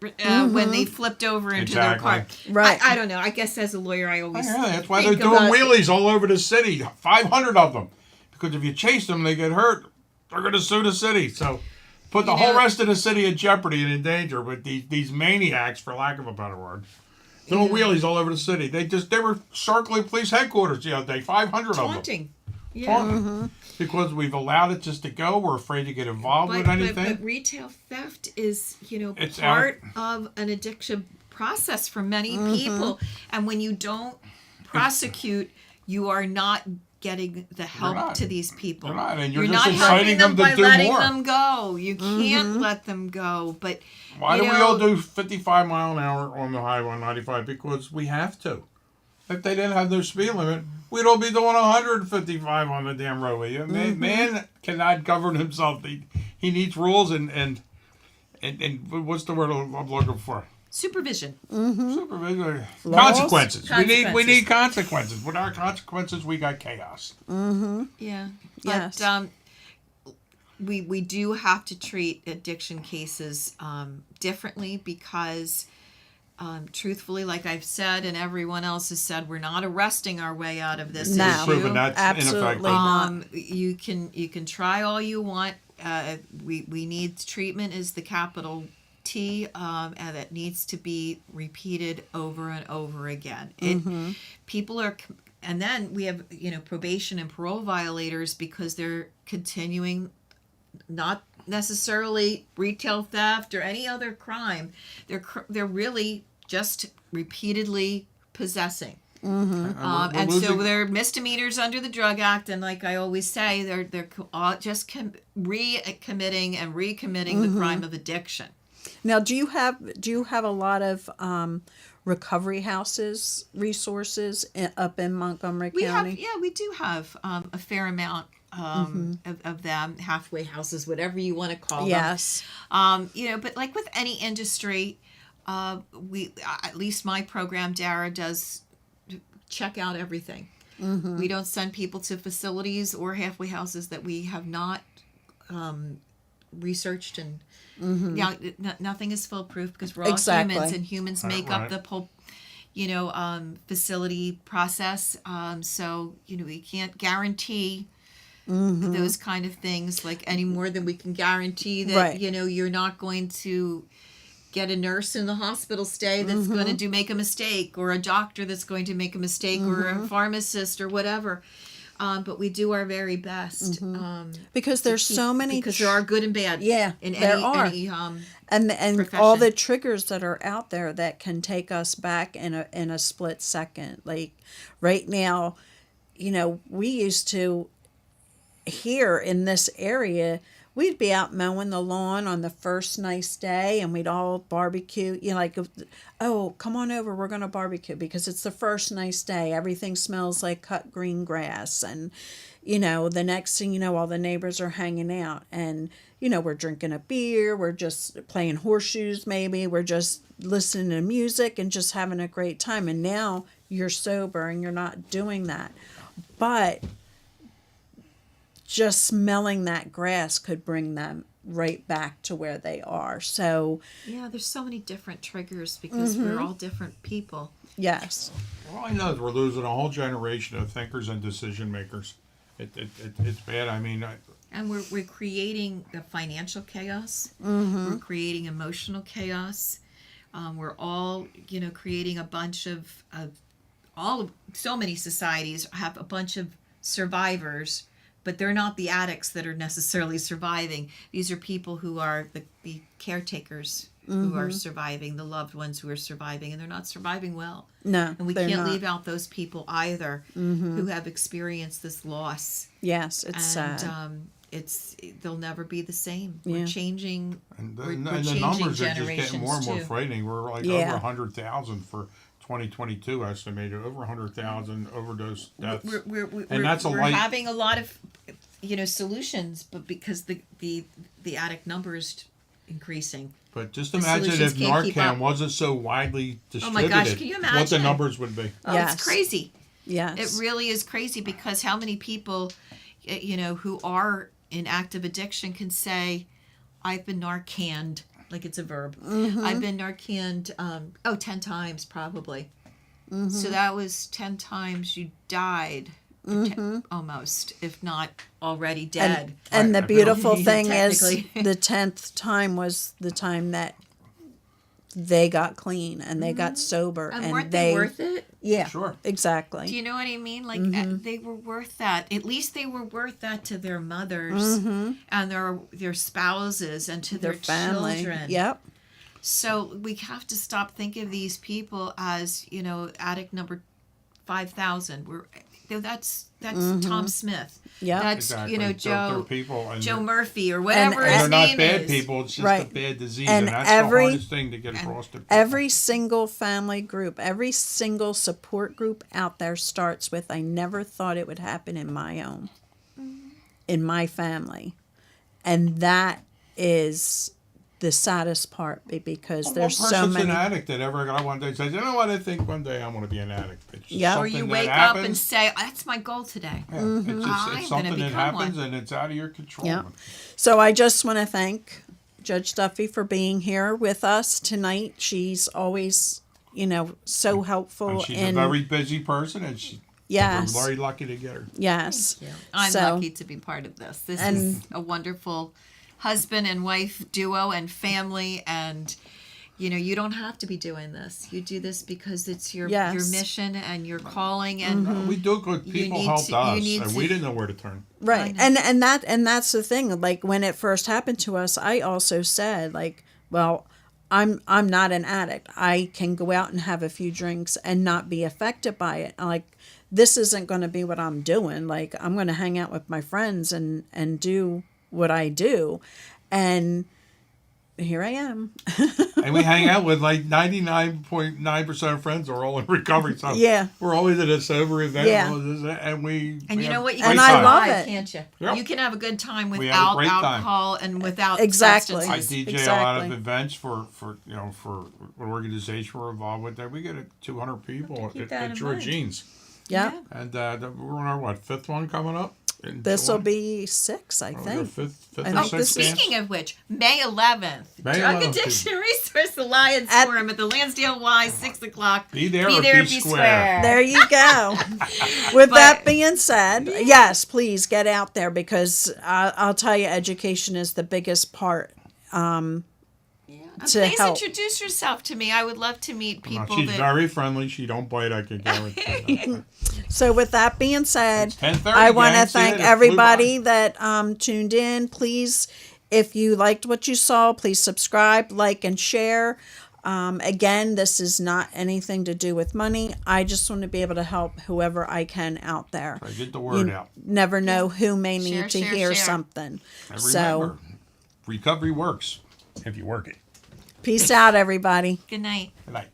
when they flipped over into their Exactly. car. Right. I don't know. I guess as a lawyer, I always Yeah, that's why they're think doing about- wheelies all over the city. 500 of them. Because if you chase them, they get hurt. They're going to sue the city. So put the You whole know- rest of the city in jeopardy and in danger with these maniacs, for lack of a better word. Doing wheelies all over the city. They were circling police headquarters the other day. 500 of them. taunting. Yeah. Taunting. Because we've allowed it just to go. We're afraid to get involved with anything. But retail theft is, It's part of an addiction process for many people. And when you don't prosecute, you are not getting the help not. to these people. They're not, and you're You're just not inciting helping them them to by do letting more. them go. You can't let them go. But Why you do we know- all do 55 mile an hour on the highway 95? Because we have to. If they didn't have no speed limit, we'd all be doing 155 on the damn roadway. Man cannot govern himself. He needs rules and what's the word I'm looking for? supervision. Supervision. Laws? Consequences. We need consequences. Without consequences, we got chaos. Yeah. Yes. But we do have to treat addiction cases differently because truthfully, like I've said and everyone else has said, we're not arresting our way out of this No. issue. Proven that's Absolutely ineffective. not. You can try all you want. We need treatment is the capital T, and that needs to be repeated over and over again. People are, and then we have probation and parole violators because they're continuing, not necessarily retail theft or any other crime. They're really just repeatedly possessing. We're And so losing- they're misdemeanors under the Drug Act, and like I always say, they're just recommitting and recommitting the crime of addiction. Now, do you have a lot of recovery houses resources up in Montgomery We County? do have a fair amount of them, halfway houses, whatever you want to call them. Yes. But like with any industry, we at least my program, Dara, does check out everything. We don't send people to facilities or halfway houses that we have not researched, and nothing is foolproof because we're all Exactly. humans, and humans make up Right. the whole facility process. So we can't guarantee those kind of things like any more than we can guarantee that Right. you're not going to get a nurse in the hospital stay that's going to make a mistake, or a doctor that's going to make a mistake, or a pharmacist or whatever. But we do our very best. Because there's so many because there are good and bad. Yeah, in there are. any and profession. all the triggers that are out there that can take us back in a split second. Like right now, we used to, here in this area, we'd be out mowing the lawn on the first nice day, and we'd all barbecue. Like, oh, come on over, we're going to barbecue because it's the first nice day. Everything smells like cut green grass. And, the next thing you know, all the neighbors are hanging out. And, we're drinking a beer. We're just playing horseshoes, maybe. We're just listening to music and just having a great time. And now you're sober and you're not doing that. But just smelling that grass could bring them right back to where they are. So, yeah, there's so many different triggers because we're all different people. yes. All I know is we're losing a whole generation of thinkers and decision makers. It's bad. I mean, And we're creating the financial chaos. We're creating emotional chaos. We're all, creating a bunch of so many societies have a bunch of survivors, but they're not the addicts that are necessarily surviving. These are people who are the caretakers who are surviving, the loved ones who are surviving, and they're not surviving well. No, And we they're can't not. leave out those people either who have experienced this loss. Yes, it's And sad. they'll never be the same. Yeah. We're changing. and We're the changing numbers are just getting generations, more and more too. frightening. We're like Yeah. over 100,000 for 2022 estimated, over 100,000 overdose deaths. We're that's a we're light- having a lot of solutions, but because the addict number is increasing. But just The imagine solutions if can't keep Narcan up. wasn't so widely Oh distributed. my gosh, can you What the imagine? numbers would be. Oh, Yes. it's crazy. Yes. It really is crazy because how many people, who are in active addiction can say, I've been Narcaned, like it's a verb. I've been Narcaned, 10 times probably. So that was 10 times you died, or almost, if not already dead. And the Right. beautiful Yeah, thing is technically. the 10th time was the time that they got clean and they got sober. And weren't they worth it? Yeah, Sure. exactly. Do you know what I mean? Like they were worth that. At least they were worth that to their mothers and their spouses and to Their their family. children. Yep. So we have to stop thinking of these people as addict number 5,000. That's Tom Smith. Yep. That's Exactly. Joe They're people, and Joe they're- Murphy or whatever And his they're not name bad is. people. It's just Right. a bad disease, And and that's every- the hardest thing to get across to people. Every single family group, every single support group out there starts with, I never thought it would happen in my own, in my family. And that is the saddest part because Well, there's what so person's many. an addict that ever got one day says, you know what, I think one day I'm going to be an addict. It's Yeah. Or something you that wake up happens. and say, that's my goal today. Yeah, it's, just, I'm it's gonna something that become happens one. and it's out of your control. Yeah. So I just want to thank Judge Duffy for being here with us tonight. She's always, so helpful. And she's in, a very busy person, and yes, we're very lucky to get her. yes. I'm So- lucky to be part of this. This And- is a wonderful husband and wife duo and family, and you don't have to be doing this. You do this because it's your Yes. mission and your calling, and We do good. You People need helped to- you us, need and to- we didn't know where to turn. Right. I know. And that's the thing. Like when it first happened to us, I also said like, well, I'm not an addict. I can go out and have a few drinks and not be affected by it. Like this isn't going to be what I'm doing. Like I'm going to hang out with my friends and do what I do. And here I am. And we hang out with like 99.9% of friends are all in recovery. So Yeah. we're always at a sober event. Yeah. And we. And we you know have what? You great And can I time. love survive, it. can't you? Yep. You can have a good time We have a without great time. alcohol and without Exactly. I substances. DJ a lot of Exactly. events for an organization we're involved with. There we get 200 people Keep at that in Georgine's, Yeah. and we're on our fifth one coming up. in This will July? be 6, I Oh, your think. fifth I or think sixth this is- dance? Speaking of which, May 11th, May Drug 11th. Addiction Resource Alliance At- Forum at the Lansdale Y, 6 o'clock. Be there Be or there, be be square. square. There you go. With But- that being said, yes, please get out there because I'll tell you, education is the biggest part. to Please help. introduce yourself to me. I would love to meet Well, people she's that. very friendly. She don't bite. I can guarantee that. So, with that being said, It's 10:30, I want to gang. See thank it? It flew everybody by. that tuned in. Please, if you liked what you saw, please subscribe, like, and share. Again, this is not anything to do with money. I just want to be able to help whoever I can out there. Try to get the word You out. never know who may need Share, to share, hear share. something. And So, remember, recovery works if you work it. peace out, everybody. Good night. Good night.